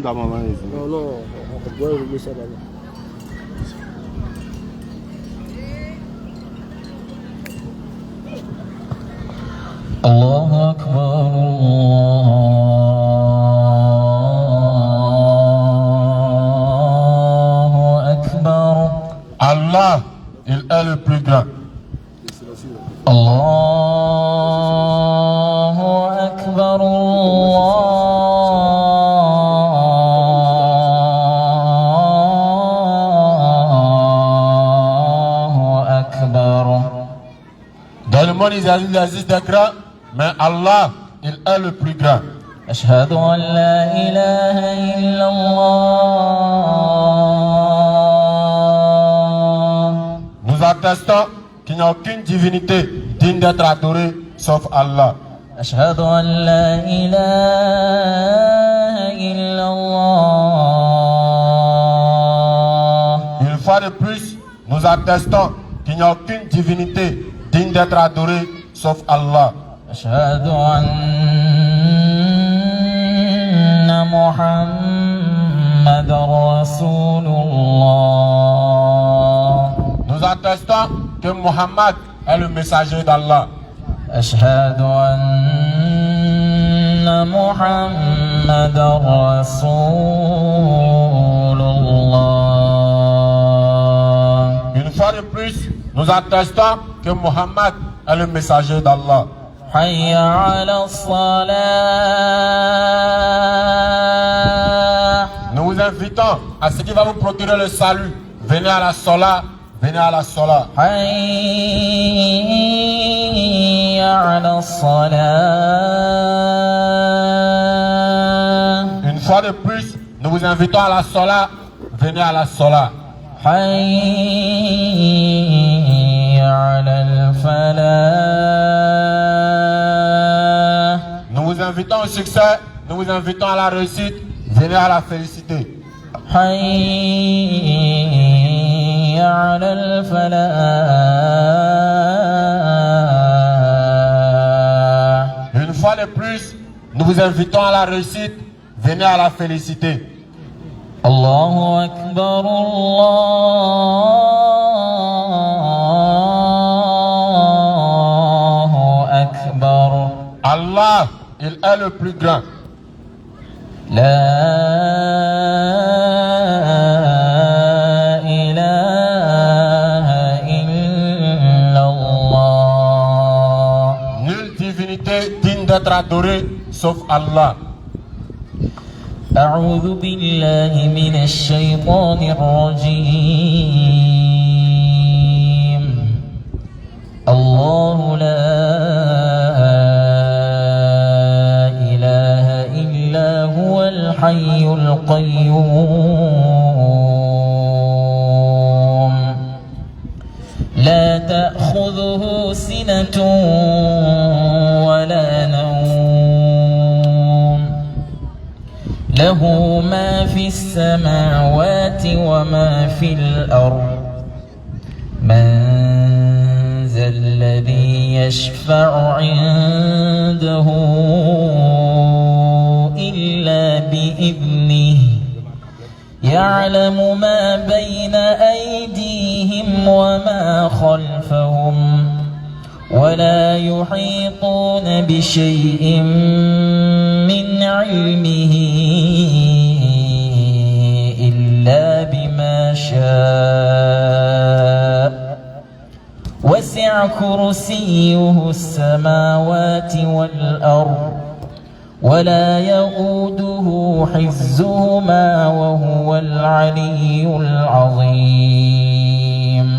Dans ma main ici. Non, non, on doit oublier ça d'abord. الله أكبر الله أكبر. Allah, il est le plus grand. الله أكبر الله أكبر. Dans le monde, il existe des grands, mais Allah, il est le plus grand. أشهد أن لا إله إلا الله. Nous attestons qu'il n'y a aucune divinité digne d'être adorée sauf Allah. أشهد أن لا إله إلا الله. Une fois de plus, nous attestons qu'il n'y a aucune divinité digne d'être adorée sauf Allah. أشهد أن محمد رسول الله. Nous attestons que Muhammad est le messager d'Allah. أشهد أن محمد رسول الله. Une fois de plus, nous attestons que Muhammad est le messager d'Allah. حي على الصلاة. Nous vous invitons à ce qui va vous procurer le salut. Venez à la Sola, venez à la Sola. حي على الصلاة. Une fois de plus, nous vous invitons à la Sola, venez à la Sola. حي على الفلاح. Nous vous invitons au succès, nous vous invitons à la réussite, venez à la félicité. حي على الفلاح. Une fois de plus, nous vous invitons à la réussite, venez à la félicité. الله أكبر الله أكبر. Allah, il est le plus grand. لا إله إلا الله. Nulle divinité digne d'être adorée sauf Allah. أعوذ بالله من الشيطان الرجيم. الله لا إله إلا هو الحي القيوم. لا تأخذه سنة ولا نوم. له ما في السماوات وما في الأرض. من ذا الذي يشفع عنده إلا بإذنه. يعلم ما بين أيديهم وما خلفهم. ولا يحيطون بشيء من علمه إلا بما شاء. وسع كرسيه السماوات والأرض. ولا يؤوده حفظهما وهو العلي العظيم.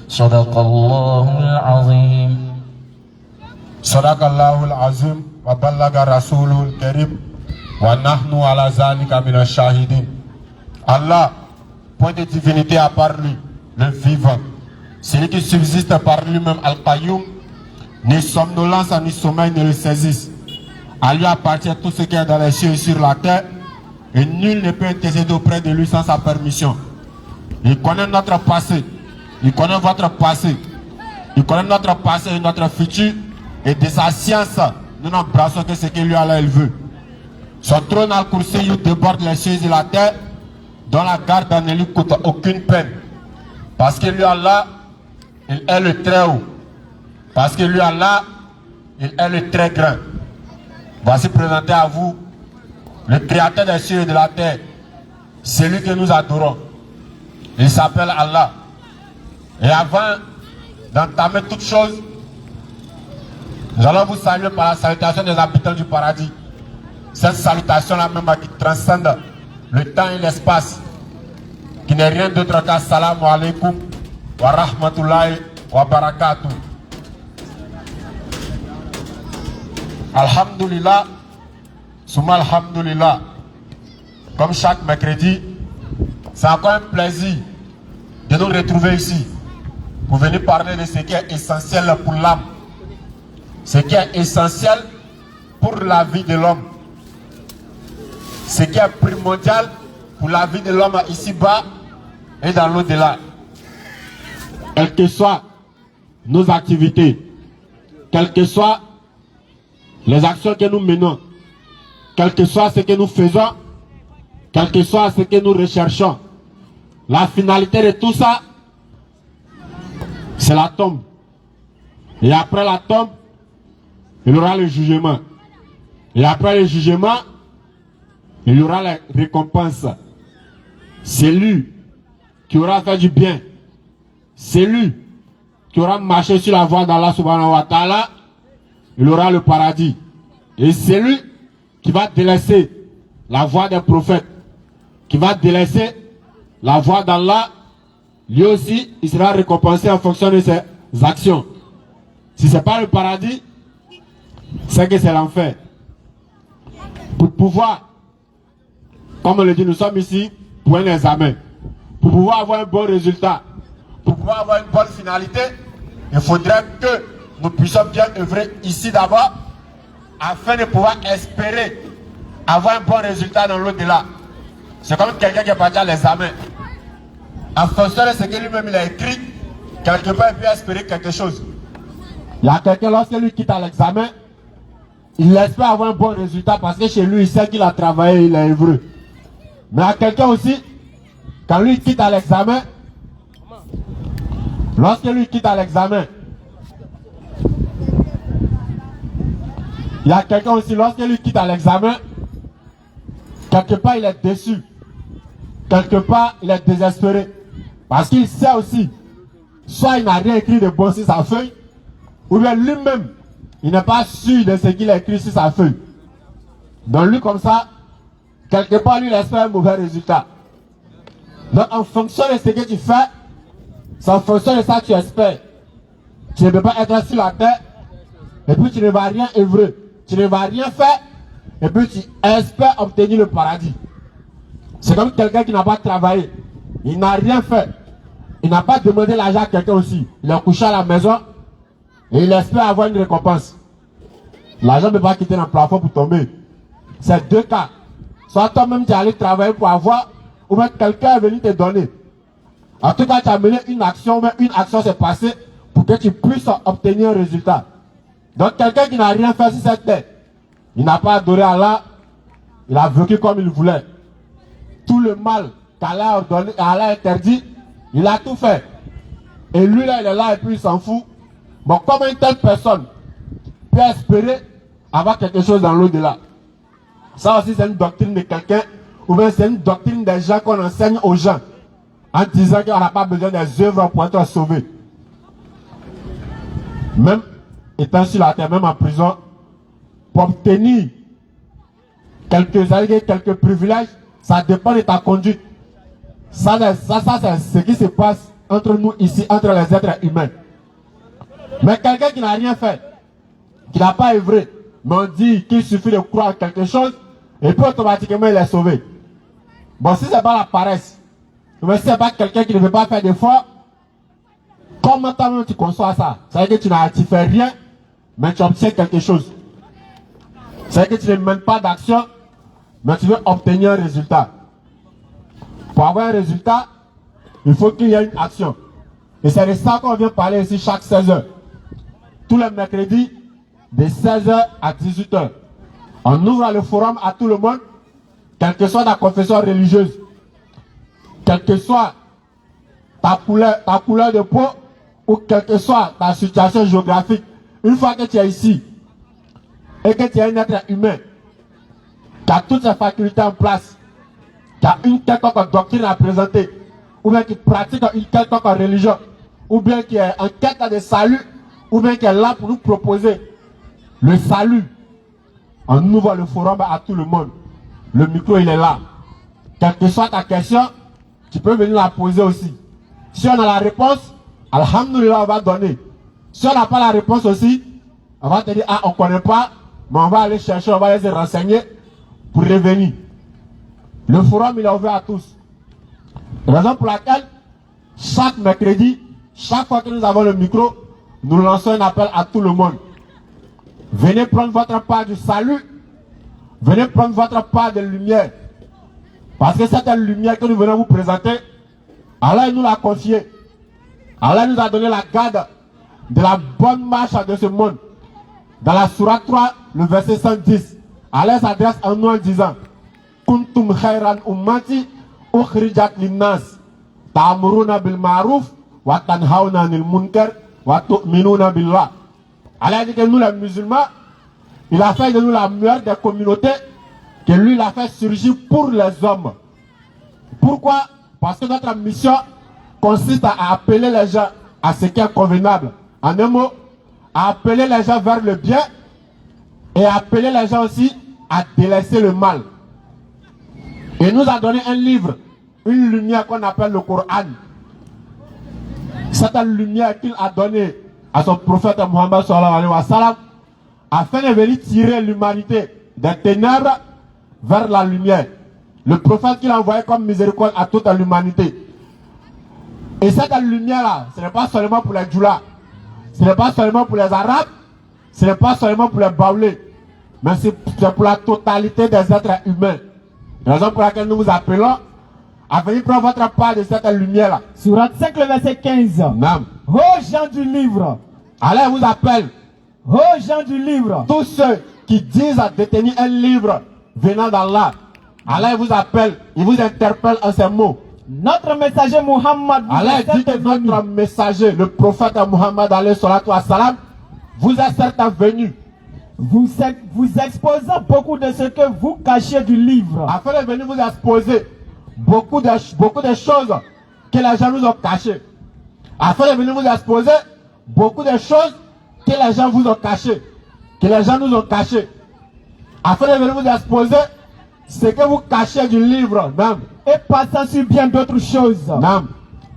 صدق الله العظيم. صدق الله العظيم وبلغ رسوله الكريم ونحن على ذلك من الشاهدين. Allah, point de divinité à part lui, le vivant. Celui qui subsiste par lui-même, Al-Qayyum, ni somnolence ni sommeil ne le saisissent. À lui appartient tout ce qui est dans les cieux et sur la terre, et nul ne peut intercéder auprès de lui sans sa permission. Il connaît notre passé, il connaît votre passé, il connaît notre passé et notre futur, et de sa science, nous n'embrassons que ce que lui Allah il veut. Son trône al-Kursi déborde les cieux et la terre, dont la garde n'en lui coûte aucune peine. Parce que lui, Allah, il est le très haut. Parce que lui, Allah, il est le très grand. Voici présenté à vous le créateur des cieux et de la terre, celui que nous adorons. Il s'appelle Allah. Et avant d'entamer toute chose, nous allons vous saluer par la salutation des habitants du paradis. Cette salutation-là même qui transcende le temps et l'espace, qui n'est rien d'autre qu'assalamu alaikum wa rahmatullahi wa barakatuh. Alhamdulillah, souma alhamdulillah. Comme chaque mercredi, c'est encore un plaisir de nous retrouver ici pour venir parler de ce qui est essentiel pour l'âme, ce qui est essentiel pour la vie de l'homme, ce qui est primordial pour la vie de l'homme ici-bas et dans l'au-delà. Quelles que soient nos activités, quelles que soient les actions que nous menons, quel que soit ce que nous faisons, quel que soit ce que nous recherchons, la finalité de tout ça, c'est la tombe. Et après la tombe, il y aura le jugement. Et après le jugement, il y aura la récompense. Celui qui aura fait du bien, celui qui aura marché sur la voie d'Allah subhanahu wa ta'ala, il aura le paradis. Et celui qui va délaisser la voie des prophètes, qui va délaisser la voie d'Allah, lui aussi, il sera récompensé en fonction de ses actions. Si ce n'est pas le paradis, c'est que c'est l'enfer. Pour pouvoir, comme on le dit, nous sommes ici pour un examen. Pour pouvoir avoir un bon résultat, pour pouvoir avoir une bonne finalité, il faudrait que nous puissions bien œuvrer ici d'abord, afin de pouvoir espérer avoir un bon résultat dans l'au-delà. C'est comme quelqu'un qui est parti à l'examen. En fonction de ce que lui-même il a écrit, quelque part il peut espérer quelque chose. Il y a quelqu'un, lorsque lui quitte à l'examen, il espère avoir un bon résultat parce que chez lui, il sait qu'il a travaillé, il est œuvré. Mais il y a quelqu'un aussi, quand lui quitte à l'examen, lorsque lui quitte à l'examen, il y a quelqu'un aussi, lorsque lui quitte à l'examen, quelque part il est déçu. Quelque part il est désespéré. Parce qu'il sait aussi, soit il n'a rien écrit de bon sur sa feuille, ou bien lui-même, il n'est pas sûr de ce qu'il a écrit sur sa feuille. Donc lui comme ça, quelque part lui il espère un mauvais résultat. Donc en fonction de ce que tu fais, c'est en fonction de ça que tu espères. Tu ne peux pas être sur la terre, et puis tu ne vas rien œuvrer. Tu ne vas rien faire, et puis tu espères obtenir le paradis. C'est comme quelqu'un qui n'a pas travaillé. Il n'a rien fait. Il n'a pas demandé l'argent à quelqu'un aussi. Il est couché à la maison, et il espère avoir une récompense. L'argent ne peut pas quitter dans le plafond pour tomber. C'est deux cas. Soit toi-même tu es allé travailler pour avoir, ou bien quelqu'un est venu te donner. En tout cas, tu as mené une action, mais une action s'est passée pour que tu puisses obtenir un résultat. Donc quelqu'un qui n'a rien fait sur cette terre, il n'a pas adoré Allah, il a vécu comme il voulait. Tout le mal qu'Allah a ordonné, Allah a interdit, il a tout fait. Et lui là, il est là et puis il s'en fout. Bon, comment une telle personne peut espérer avoir quelque chose dans l'au-delà? Ça aussi c'est une doctrine de quelqu'un, ou bien c'est une doctrine des gens qu'on enseigne aux gens, en disant qu'on n'a pas besoin des œuvres pour être sauvé. Même étant sur la terre, même en prison, pour obtenir quelques privilèges, ça dépend de ta conduite. Ça c'est ce qui se passe entre nous ici, entre les êtres humains. Mais quelqu'un qui n'a rien fait, qui n'a pas œuvré, mais on dit qu'il suffit de croire en quelque chose, et puis automatiquement il est sauvé. Bon, si ce n'est pas la paresse, mais si ce n'est pas quelqu'un qui ne veut pas faire d'efforts, comment toi-même tu conçois ça? Ça veut dire que tu ne fais rien, mais tu obtiens quelque chose. Ça veut dire que tu ne mènes pas d'action, mais tu veux obtenir un résultat. Pour avoir un résultat, il faut qu'il y ait une action. Et c'est de ça qu'on vient parler ici chaque 16h. Tous les mercredis, de 16h à 18h. On ouvre le forum à tout le monde, quelle que soit ta confession religieuse, quelle que soit ta couleur de peau, ou quelle que soit ta situation géographique. Une fois que tu es ici, et que tu es un être humain, qui a toutes ses facultés en place, qui a une quelconque doctrine à présenter, ou bien qui pratique une quelconque religion, ou bien qui est en quête de salut, ou bien qui est là pour nous proposer le salut. On ouvre le forum à tout le monde. Le micro, il est là. Quelle que soit ta question, tu peux venir la poser aussi. Si on a la réponse, alhamdoulilah, on va donner. Si on n'a pas la réponse aussi, on va te dire, ah, on ne connaît pas, mais on va aller chercher, on va aller se renseigner pour revenir. Le forum, il est ouvert à tous. Raison pour laquelle, chaque mercredi, chaque fois que nous avons le micro, nous lançons un appel à tout le monde. Venez prendre votre part du salut. Venez prendre votre part de lumière. Parce que cette lumière que nous venons vous présenter, Allah nous l'a confiée. Allah nous a donné la garde de la bonne marche de ce monde. Dans la sourate 3, le verset 110, Allah s'adresse à nous en disant: Kuntum khairan ummati ukhrijat linnas ta'muruna bil ma'ruf wa tanhauna 'anil munkar wa tu'minuna billah. Allah dit que nous les musulmans, il a fait de nous la meilleure des communautés, que lui il a fait surgir pour les hommes. Pourquoi? Parce que notre mission consiste à appeler les gens à ce qui est convenable. En un mot, à appeler les gens vers le bien et appeler les gens aussi à délaisser le mal. Il nous a donné un livre, une lumière qu'on appelle le Coran. Cette lumière qu'il a donnée à son prophète Muhammad sallallahu alayhi wa sallam, afin de venir tirer l'humanité des ténèbres vers la lumière. Le prophète qu'il a envoyé comme miséricorde à toute l'humanité. Et cette lumière-là, ce n'est pas seulement pour les Djoula, ce n'est pas seulement pour les Arabes, ce n'est pas seulement pour les Baoulés, mais c'est pour la totalité des êtres humains. Raison pour laquelle nous vous appelons à venir prendre votre part de cette lumière-là. Surat 5, le verset 15. Non. Ô gens du livre, Allah vous appelle. ô gens du livre, Tous ceux qui disent à détenir un livre venant d'Allah, Allah vous appelle, il vous interpelle en ces mots. notre messager Muhammad vous Allah est dit que certes venu. notre messager, le prophète Muhammad alayhi salatu wa salam, vous est certes venu Vous exposant beaucoup de ce que vous cachez du livre. afin de venir vous exposer beaucoup de choses que les gens nous ont cachées. Afin de venir vous exposer beaucoup de choses que les gens vous ont cachées. Que les gens nous ont cachées. Afin de venir vous exposer ce que vous cachez du livre. Non. Et passant sur bien d'autres choses. Non.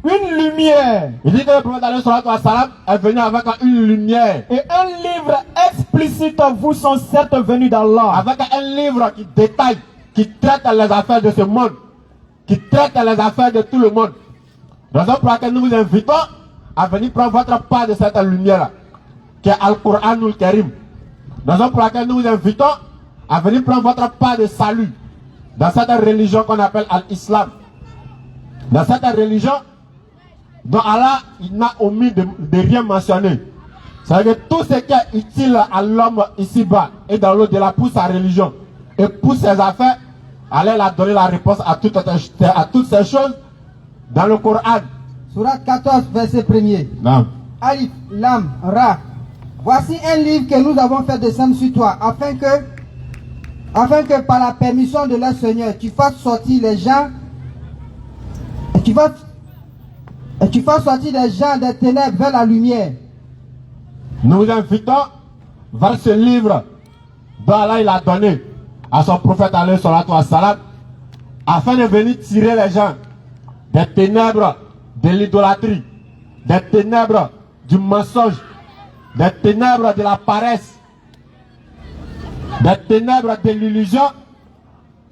Une lumière Il dit que le prophète alayhi salatu wa salam est venu avec une lumière. et un livre explicite vous sont certes venus d'Allah. Avec un livre qui détaille, qui traite les affaires de ce monde, qui traite les affaires de tout le monde. Raison pour laquelle nous vous invitons à venir prendre votre part de cette lumière-là, qui est Al-Qur'anul Karim. Raison pour laquelle nous vous invitons à venir prendre votre part de salut dans cette religion qu'on appelle Al-Islam. Dans cette religion dont Allah il n'a omis de rien mentionner. C'est-à-dire que tout ce qui est utile à l'homme ici-bas et dans l'au-delà pour sa religion et pour ses affaires, Allah a donné la réponse à toutes ces choses dans le Coran. Surat 14, verset 1er. Non. Alif, Lam, Ra. Voici un livre que nous avons fait descendre sur toi, afin que par la permission de leur Seigneur, tu fasses sortir les gens, et tu fasses sortir les gens des ténèbres vers la lumière. Nous vous invitons vers ce livre dont Allah il a donné à son prophète alayhi salatu wa salam, afin de venir tirer les gens des ténèbres de l'idolâtrie, des ténèbres du mensonge, des ténèbres de la paresse, des ténèbres de l'illusion,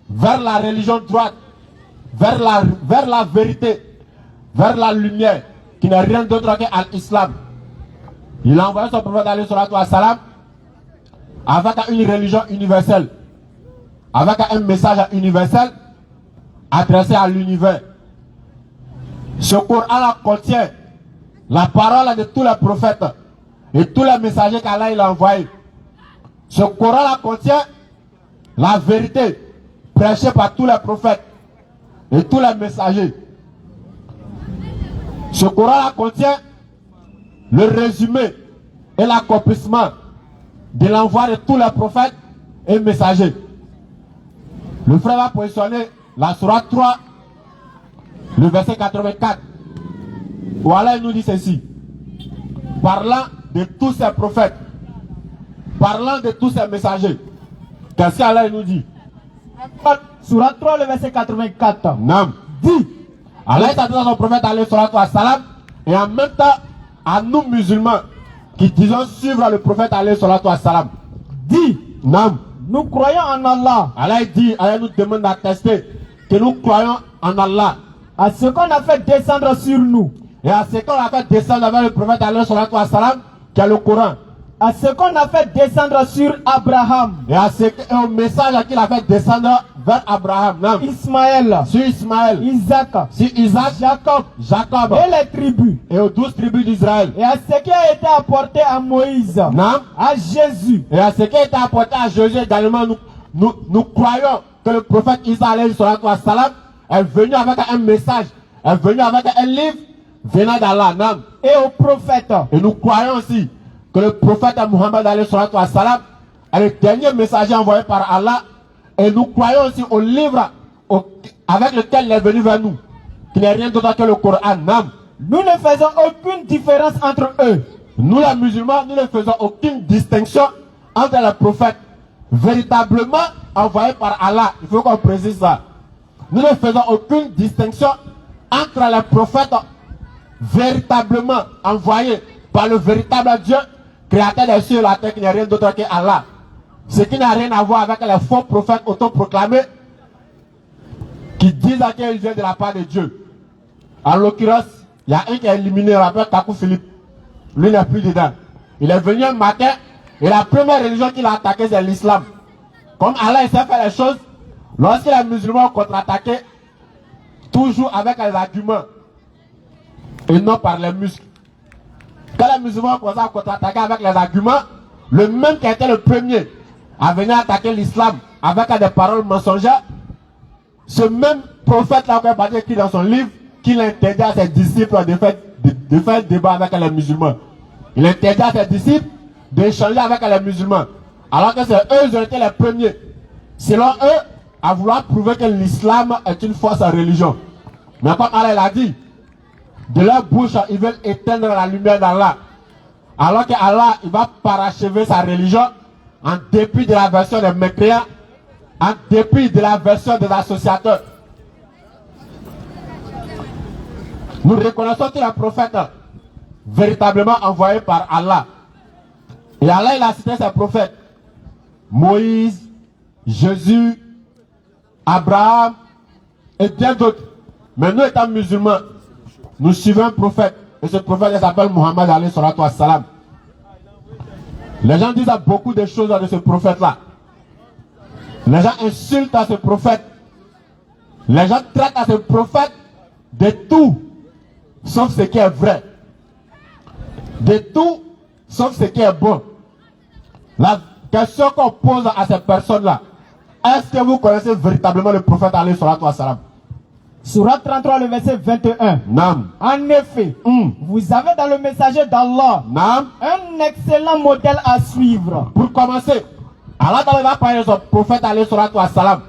vers la religion droite, vers la vérité, vers la lumière, qui n'est rien d'autre que l'islam. Il a envoyé son prophète alayhi salatu wa salam avec une religion universelle, avec un message universel adressé à l'univers. Ce Coran contient la parole de tous les prophètes et tous les messagers qu'Allah a envoyés. Ce Coran contient la vérité prêchée par tous les prophètes et tous les messagers. Ce Coran-là contient le résumé et l'accomplissement de l'envoi de tous les prophètes et messagers. Le frère va positionner la sourate 3, le verset 84, où Allah nous dit ceci: parlant de tous ces prophètes, parlant de tous ces messagers, qu'est-ce qu'Allah nous dit? Sourate 3, le verset 84. Nam. Dit, Allah est à son prophète alayhi salatu wa salam, et en même temps à nous musulmans qui disons suivre le prophète alayhi salatu wa salam. dit, Nam. nous croyons en Allah, Allah dit, Allah nous demande d'attester que nous croyons en Allah à ce qu'on a fait descendre sur nous, et à ce qu'on a fait descendre avec le prophète alayhi salatu wa salam, qui est le Coran, à ce qu'on a fait descendre sur Abraham, et au message qu'il a fait descendre vers Abraham, Nam. Ismaël, Sur Ismaël, Isaac, sur Isaac, Jacob Jacob et les tribus, et aux 12 tribus d'Israël. et à ce qui a été apporté à Moïse, Nam. à Jésus, Et à ce qui a été apporté à Jésus également, nous croyons que le prophète Isa alayhi salatu wa salam est venu avec un message, est venu avec un livre venant d'Allah. Nam. et aux prophètes. Et nous croyons aussi que le prophète Muhammad alayhi salatu wa salam est le dernier messager envoyé par Allah. Et nous croyons aussi au livre avec lequel il est venu vers nous, qui n'est rien d'autre que le Coran. Nam. Nous ne faisons aucune différence entre eux. Nous les musulmans, nous ne faisons aucune distinction entre les prophètes véritablement envoyés par Allah. Il faut qu'on précise ça. Nous ne faisons aucune distinction entre les prophètes véritablement envoyés par le véritable Dieu, créateur des cieux et de la terre, qui n'est rien d'autre que Allah. Ce qui n'a rien à voir avec les faux prophètes autoproclamés qui disent qu'ils viennent de la part de Dieu. En l'occurrence, il y a un qui est éliminé, on l'appelle Kakou Philippe. Lui n'est plus dedans. Il est venu un matin et la première religion qu'il a attaquée, c'est l'islam. Comme Allah il sait faire les choses, lorsque les musulmans ont contre-attaqué, toujours avec les arguments et non par les muscles. Quand les musulmans ont commencé à contre-attaquer avec les arguments, le même qui a été le premier à venir attaquer l'islam avec des paroles mensongères, ce même prophète-là qui a écrit dans son livre qu'il interdit à ses disciples de faire débat avec les musulmans. Il interdit à ses disciples d'échanger avec les musulmans. Alors que c'est eux qui ont été les premiers, selon eux, à vouloir prouver que l'islam est une fausse religion. Mais comme Allah l'a dit, de leur bouche, ils veulent éteindre la lumière d'Allah. Alors que Allah, il va parachever sa religion en dépit de la version des mécréants, en dépit de la version des associateurs. Nous reconnaissons que les prophètes véritablement envoyés par Allah. Et Allah, il a cité ses prophètes. Moïse, Jésus, Abraham et bien d'autres. Mais nous étant musulmans, nous suivons un prophète. Et ce prophète, il s'appelle Muhammad alayhi salatu wa salam. Les gens disent beaucoup de choses de ce prophète-là. Les gens insultent à ce prophète. Les gens traitent à ce prophète de tout, sauf ce qui est vrai. De tout, sauf ce qui est bon. La question qu'on pose à ces personnes-là, est-ce que vous connaissez véritablement le prophète alayhi salatu wa salam? Surat 33, le verset 21. Nam. En effet, vous avez dans le messager d'Allah Nam. un excellent modèle à suivre. Pour commencer, Allah va parler de son prophète alayhi salatu wa salam.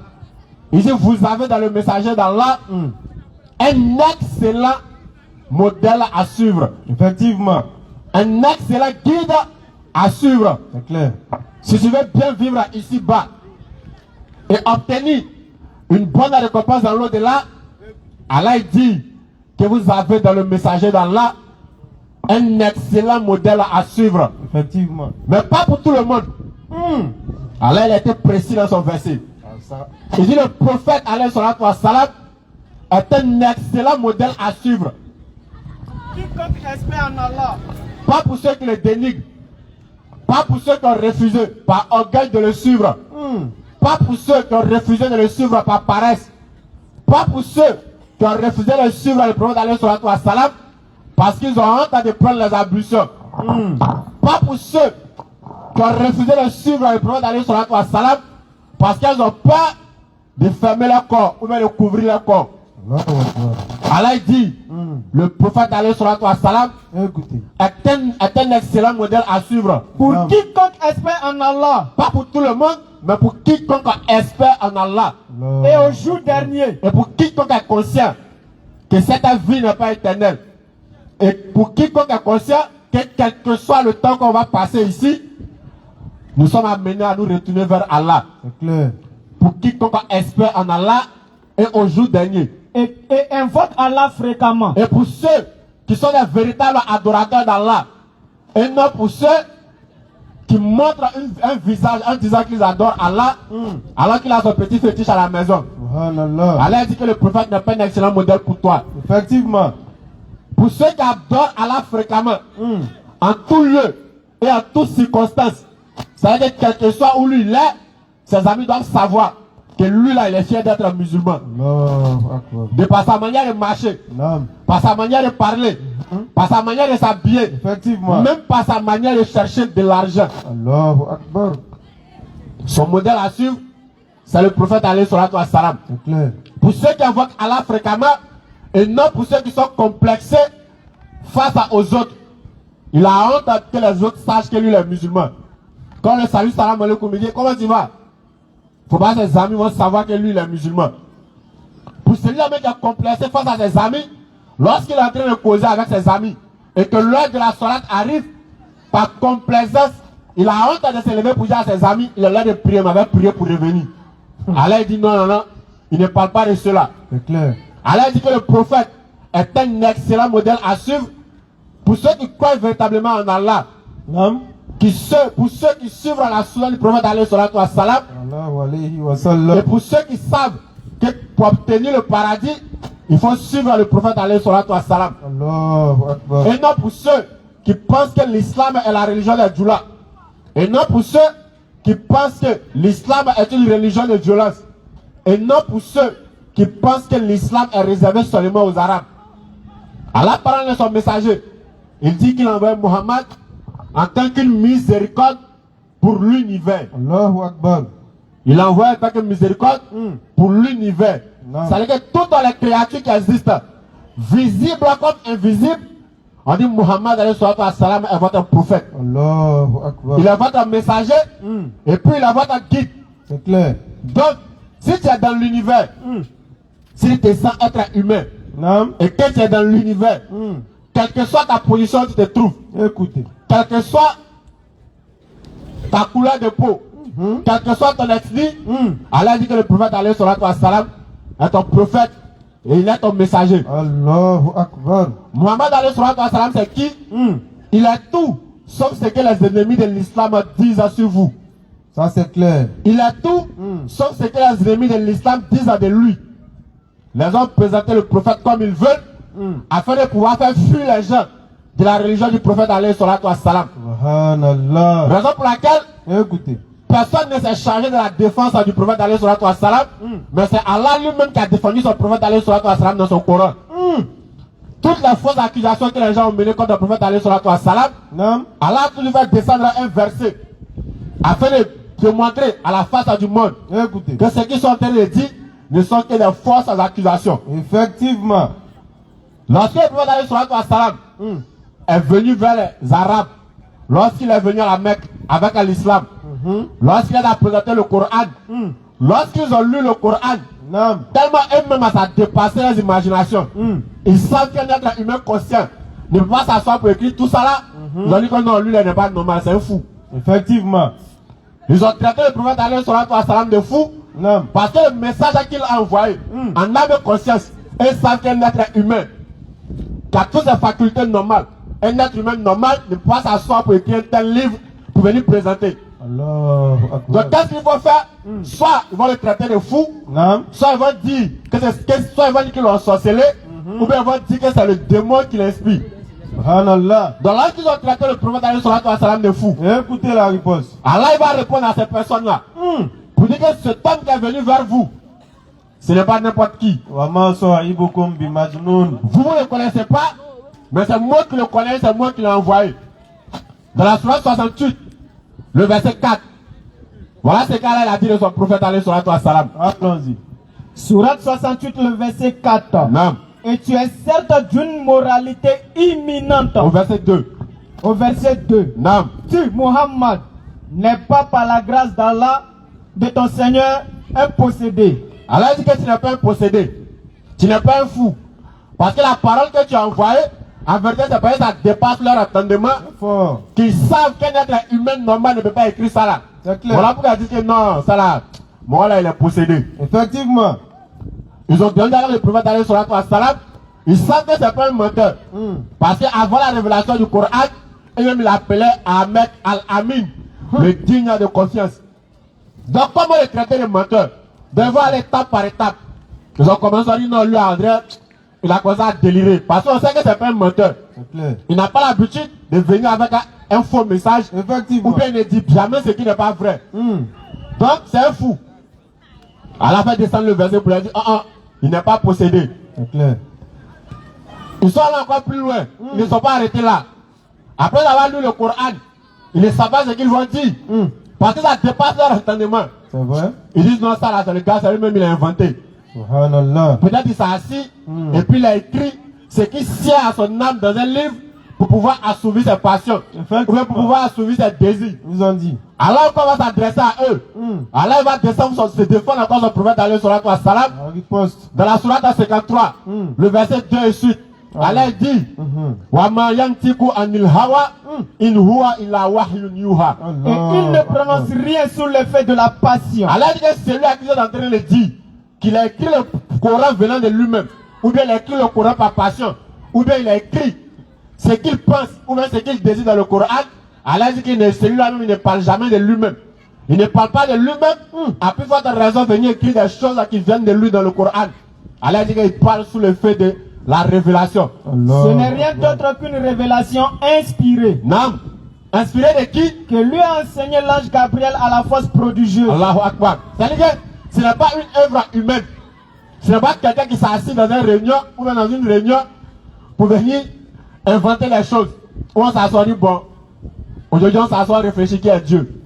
Il dit, vous avez dans le messager d'Allah un excellent modèle à suivre. Effectivement. Un excellent guide à suivre. C'est clair. Si tu veux bien vivre ici-bas et obtenir une bonne récompense dans l'au-delà, Allah dit que vous avez dans le messager d'Allah un excellent modèle à suivre. Effectivement. Mais pas pour tout le monde. Allah il a été précis dans son verset. Il dit le prophète alayhi salatu wa salam est un excellent modèle à suivre. Quiconque espère en Allah. Pas pour ceux qui le dénigrent. Pas pour ceux qui ont refusé par orgueil de le suivre. Pas pour ceux qui ont refusé de le suivre par paresse. Pas pour ceux qui ont refusé de suivre le prophète alayhi salatu wa salam parce qu'ils ont honte de prendre les ablutions. Pas pour ceux qui ont refusé de suivre le prophète alayhi salatu wa salam Parce qu'elles ont peur de fermer leur corps ou bien de couvrir leur corps. Allah dit, le prophète alayhi salatu wa salam est un excellent modèle à suivre. Pour quiconque espère en Allah. Pas pour tout le monde, mais pour quiconque espère en Allah. Et au jour dernier. Et pour quiconque est conscient que cette vie n'est pas éternelle. Et pour quiconque est conscient que quel que soit le temps qu'on va passer ici, nous sommes amenés à nous retourner vers Allah. C'est clair. Pour quiconque espère en Allah et au jour dernier. Et invoque Allah fréquemment. Et pour ceux qui sont les véritables adorateurs d'Allah. Et non pour ceux qui montrent un visage en disant qu'ils adorent Allah, alors qu'il a son petit fétiche à la maison. Allah dit que le prophète n'est pas un excellent modèle pour toi. Effectivement. Pour ceux qui adorent Allah fréquemment, en tout lieu et en toutes circonstances, ça veut dire quel que soit où lui il est, ses amis doivent savoir que lui là il est fier d'être un musulman. De par sa manière de marcher, par sa manière de parler, par sa manière de s'habiller, effectivement, même par sa manière de chercher de l'argent. Allahu Akbar. Son modèle à suivre, c'est le prophète alayhi salatu wa salam. C'est clair. Pour ceux qui invoquent Allah fréquemment, et non pour ceux qui sont complexés face aux autres. Il a honte que les autres sachent que lui est musulman. Quand le salut salam alaikum, il dit comment tu vas? Faut pas que ses amis vont savoir que lui est musulman. Pour celui-là même qui est complexé face à ses amis, lorsqu'il est en train de causer avec ses amis et que l'heure de la soirée arrive, par complaisance, il a honte de se lever pour dire à ses amis, il a l'air de prier, mais il va prier pour revenir. Allah dit non, non, non, il ne parle pas de cela. C'est clair. Allah dit que le prophète est un excellent modèle à suivre pour ceux qui croient véritablement en Allah. Non. Pour ceux qui suivent la sunna du prophète alayhi salatu wa salam. Et pour ceux qui savent que pour obtenir le paradis, il faut suivre le prophète alayhi salatu wa salam. Et non pour ceux qui pensent que l'islam est la religion des djoulas. Et non pour ceux qui pensent que l'islam est une religion de violence. Et non pour ceux qui pensent que l'islam est réservé seulement aux Arabes. Allah parle de son messager. Il dit qu'il envoie Muhammad en tant qu'une miséricorde pour l'univers. Allahu Akbar. Il envoie en tant que miséricorde pour l'univers. C'est-à-dire que toutes les créatures qui existent, visibles comme invisibles, on dit Muhammad alayhi salam est votre prophète. Allahu Akbar. Il est votre messager et puis il est votre guide. C'est clair. Donc, si tu es dans l'univers, si tu te sens être humain, et que tu es dans l'univers, quelle que soit ta position où tu te trouves, écoutez, quelle que soit ta couleur de peau, quel que soit ton ethnie, Allah dit que le prophète alayhi salatu wa salam est ton prophète et il est ton messager. Allahu Akbar. Muhammad alayhi salatu wa salam c'est qui? Il est tout, sauf ce que les ennemis de l'islam disent sur vous. Ça c'est clair. Il est tout, sauf ce que les ennemis de l'islam disent de lui. Les hommes présentaient le prophète comme ils veulent, afin de pouvoir faire fuir les gens de la religion du prophète alayhi salatu wa salam. Subhanallah. Raison pour laquelle, écoutez, personne ne s'est chargé de la défense du prophète alayhi salatu wa salam, mais c'est Allah lui-même qui a défendu son prophète alayhi salatu wa salam dans son Coran. Toutes les fausses accusations que les gens ont menées contre le prophète alayhi salatu wa salam, Allah a toujours fait descendre un verset afin de montrer à la face du monde que ce qu'ils sont en train de dire ne sont que des fausses accusations. Effectivement. Lorsque le prophète alayhi salatu wa salam est venu vers les Arabes, lorsqu'il est venu à la Mecque avec l'islam, lorsqu'il a présenté le Coran, lorsqu'ils ont lu le Coran, tellement eux-mêmes ça a dépassé leurs imaginations. Ils savent qu'un être humain conscient ne peut pas s'asseoir pour écrire tout ça là. Ils ont dit que non, lui il n'est pas normal, c'est un fou. Effectivement. Ils ont traité le prophète alayhi salatu wa salam de fou parce que le message qu'il a envoyé en âme et conscience, ils savent qu'un être humain qui a toutes ses facultés normales, un être humain normal ne peut pas s'asseoir pour écrire un tel livre pour venir présenter. Donc qu'est-ce qu'il faut faire? Soit ils vont le traiter de fou, soit ils vont dire soit ils vont dire qu'ils l'ont sorcelé, ou bien ils vont dire que c'est le démon qui l'inspire. Subhanallah. Donc lorsqu'ils ont traité le prophète alayhi salatu wa salam de fou, écoutez la réponse. Allah il va répondre à ces personnes-là pour dire que cet homme qui est venu vers vous, ce n'est pas n'importe qui. Vous ne le connaissez pas, mais c'est moi qui le connais, c'est moi qui l'ai envoyé. Dans la sourate 68, le verset 4, Voilà ce qu'Allah a dit de son prophète alayhi salatu wassalam. Allons-y. Sourate 68, le verset 4. Non. Et tu es certes d'une moralité imminente. Au verset 2. Au verset 2. Non. Tu, Muhammad, n'es pas par la grâce d'Allah, de ton Seigneur, un possédé. Allah dit que tu n'es pas un possédé. Tu n'es pas un fou. Parce que la parole que tu as envoyée, en vérité, c'est parce que ça dépasse leur entendement. Fort. Qu'ils savent qu'un être humain normal ne peut pas écrire ça là. C'est clair. Voilà pourquoi ils disent que non, ça là, moi là, il est possédé. Effectivement. Ils ont demandé à le prophète d'aller sur la salam. Ils savent que c'est pas un menteur. Parce qu'avant la révélation du Coran, il l'appelait Ahmed Al-Amin, le digne de confiance. Donc, comment les traiter de menteur? Devant aller étape par étape. Ils ont commencé à dire non, lui, André, il a commencé à délirer. Parce qu'on sait que c'est pas un menteur. C'est clair. Il n'a pas l'habitude de venir avec un faux message. Effectivement. Ou bien il ne dit jamais ce qui n'est pas vrai. Donc, c'est un fou. À la fin, descendre le verset pour lui dire, il n'est pas possédé. C'est clair. Ils sont allés encore plus loin. Ils ne sont pas arrêtés là. Après avoir lu le Coran, ils ne savent pas ce qu'ils vont dire. Parce que ça dépasse leur entendement. C'est vrai. Ils disent non, ça là, c'est le gars, c'est lui-même, il a inventé. Subhanallah. Peut-être qu'il s'est assis et puis il a écrit ce qui sied à son âme dans un livre pour pouvoir assouvir ses passions. Ou bien pour pouvoir assouvir ses désirs. Ils ont dit. Alors on va s'adresser à eux. Alors il va descendre se défendre encore son prophète alayhi salatu wassalam. La riposte. Dans la sourate 53, le verset 2 et suite. Allah dit wa ma yantiku anil hawa in huwa illa wahyun yuha. Et il ne prononce rien sous l'effet de la passion. Allah dit que c'est lui à qui est en train de dire qu'il a écrit le Coran venant de lui-même, ou bien il a écrit le Coran par passion, ou bien il a écrit ce qu'il pense, ou bien ce qu'il désire dans le Coran. Allah dit que celui-là même il ne parle jamais de lui-même. Il ne parle pas de lui-même. À plus forte raison, venir écrire des choses qui viennent de lui dans le Coran. Allah dit qu'il parle sous l'effet de la révélation. Ce n'est rien d'autre qu'une révélation inspirée. Non. Inspiré de qui? Que lui a enseigné l'ange Gabriel à la force prodigieuse. Allahu Akbar. C'est-à-dire que ce n'est pas une œuvre humaine. Ce n'est pas quelqu'un qui s'est assis dans une réunion ou même dans une réunion pour venir inventer les choses. Où on s'assoit dit bon, aujourd'hui on s'assoit réfléchir qui est Dieu.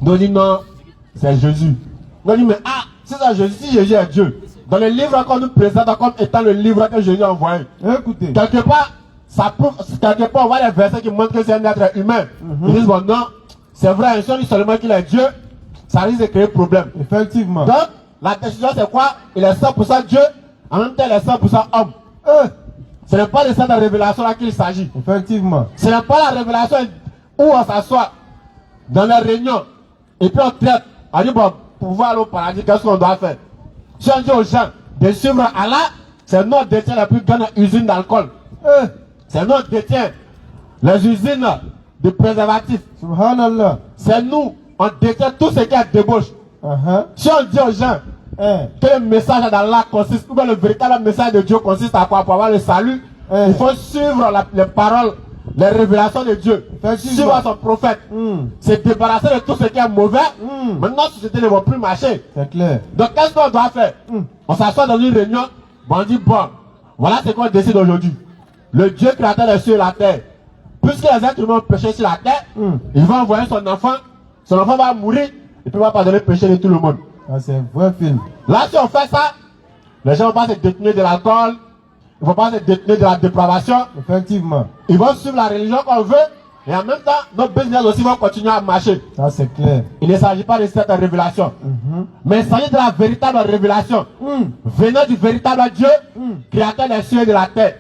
On dit non, c'est Jésus. On dit mais c'est ça Jésus, si Jésus est Dieu. Dans le livre qu'on nous présente comme étant le livre que Jésus a envoyé. Écoutez. Quelque part, ça prouve, quelque part on voit les versets qui montrent que c'est un être humain. Ils disent bon non, c'est vrai, si on dit seulement qu'il est Dieu, ça risque de créer problème. Effectivement. Donc, la décision c'est quoi? Il est 100% Dieu, en même temps il est 100% homme. Ce n'est pas de cette révélation là qu'il s'agit. Effectivement. Ce n'est pas la révélation où on s'assoit dans la réunion et puis on traite. On dit bon, pour pouvoir aller au paradis, qu'est-ce qu'on doit faire? Si on dit aux gens de suivre Allah, c'est nous qui détient la plus grande usine d'alcool. C'est nous qui détient les usines de préservatifs. Subhanallah. C'est nous, on détient tout ce qui est débauche. Si on dit aux gens que le message d'Allah consiste, ou bien le véritable message de Dieu consiste à quoi? Pour avoir le salut, il faut suivre les paroles, les révélations de Dieu, suivre son prophète, se débarrasser de tout ce qui est mauvais. Maintenant, la société ne va plus marcher. C'est clair. Donc, qu'est-ce qu'on doit faire? On s'assoit dans une réunion, on dit bon, voilà ce qu'on décide aujourd'hui. Le Dieu créateur des cieux et la terre, puisque les êtres humains ont péché sur la terre, il va envoyer son enfant va mourir, et puis il va pardonner le péché de tout le monde. C'est un vrai film. Là, si on fait ça, les gens ne vont pas se détenir de l'alcool, ils ne vont pas se détenir de la dépravation. Effectivement. Ils vont suivre la religion qu'on veut, et en même temps, nos business aussi vont continuer à marcher. Ça, c'est clair. Il ne s'agit pas de cette révélation, mais il s'agit de la véritable révélation, venant du véritable Dieu, créateur des cieux et de la terre,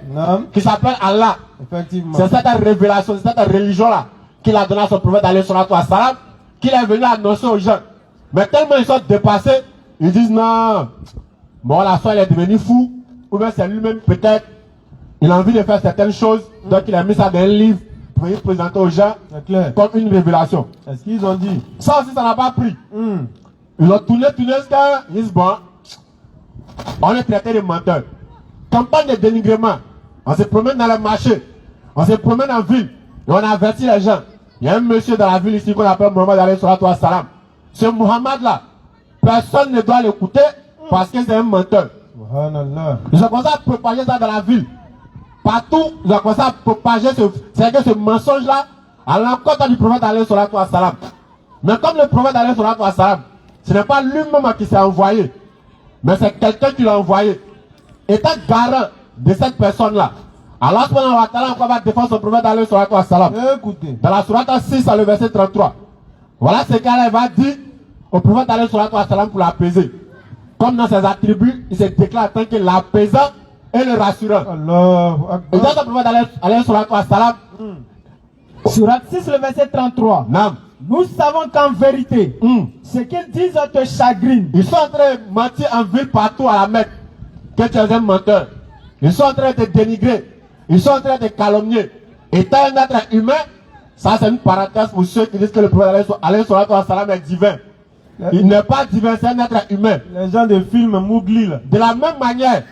qui s'appelle Allah. Effectivement. C'est cette révélation, c'est cette religion-là qu'il a donné à son prophète alayhi salatu wassalam, qu'il est venu annoncer aux gens. Mais tellement ils sont dépassés, ils disent non, bon la soeur il est devenu fou, ou bien c'est lui-même peut-être, il a envie de faire certaines choses, donc il a mis ça dans un livre pour venir présenter aux gens comme une révélation. Est-ce qu'ils ont dit? Ça aussi ça n'a pas pris. Ils ont tourné jusqu'à, ils disent bon, on est traité de menteurs. Campagne de dénigrement, on se promène dans le marché, on se promène en ville, et on avertit les gens. Il y a un monsieur dans la ville ici qu'on appelle Mohamed alayhi salatu wassalam. Ce Mohamed là, personne ne doit l'écouter parce que c'est un menteur. Subhanallah. Ils ont commencé à propager ça dans la ville. Partout, ils ont commencé à propager ce mensonge là à l'encontre du prophète alayhi salatu wassalam. Mais comme le prophète alayhi salatu wa salam, ce n'est pas lui-même qui s'est envoyé, mais c'est quelqu'un qui l'a envoyé. Étant garant de cette personne-là, Allah subhanahu wa ta'ala va défendre son prophète alayhi salatu wa salam. Écoutez. Dans la sourate 6, le verset 33. Voilà ce qu'Allah va dire au prophète alayhi salatu wa salam pour l'apaiser. Comme dans ses attributs, il se déclare en tant que l'apaisant et le rassurant. Allahu Et dans Akbar. le prophète alayhi salatu wa salam, Surat 6, le verset 33. Nam, Nous savons qu'en vérité, ce qu'ils disent te chagrine. ils sont en train de mentir en ville partout à la Mecque que tu es un menteur. Ils sont en train de te dénigrer. Ils sont en train de te calomnier. Étant un être humain, ça c'est une parenthèse pour ceux qui disent que le prophète alayhi salatu wa salam est divin. Il n'est pas divin, c'est un être humain. Les gens de film Mougli là. De la même manière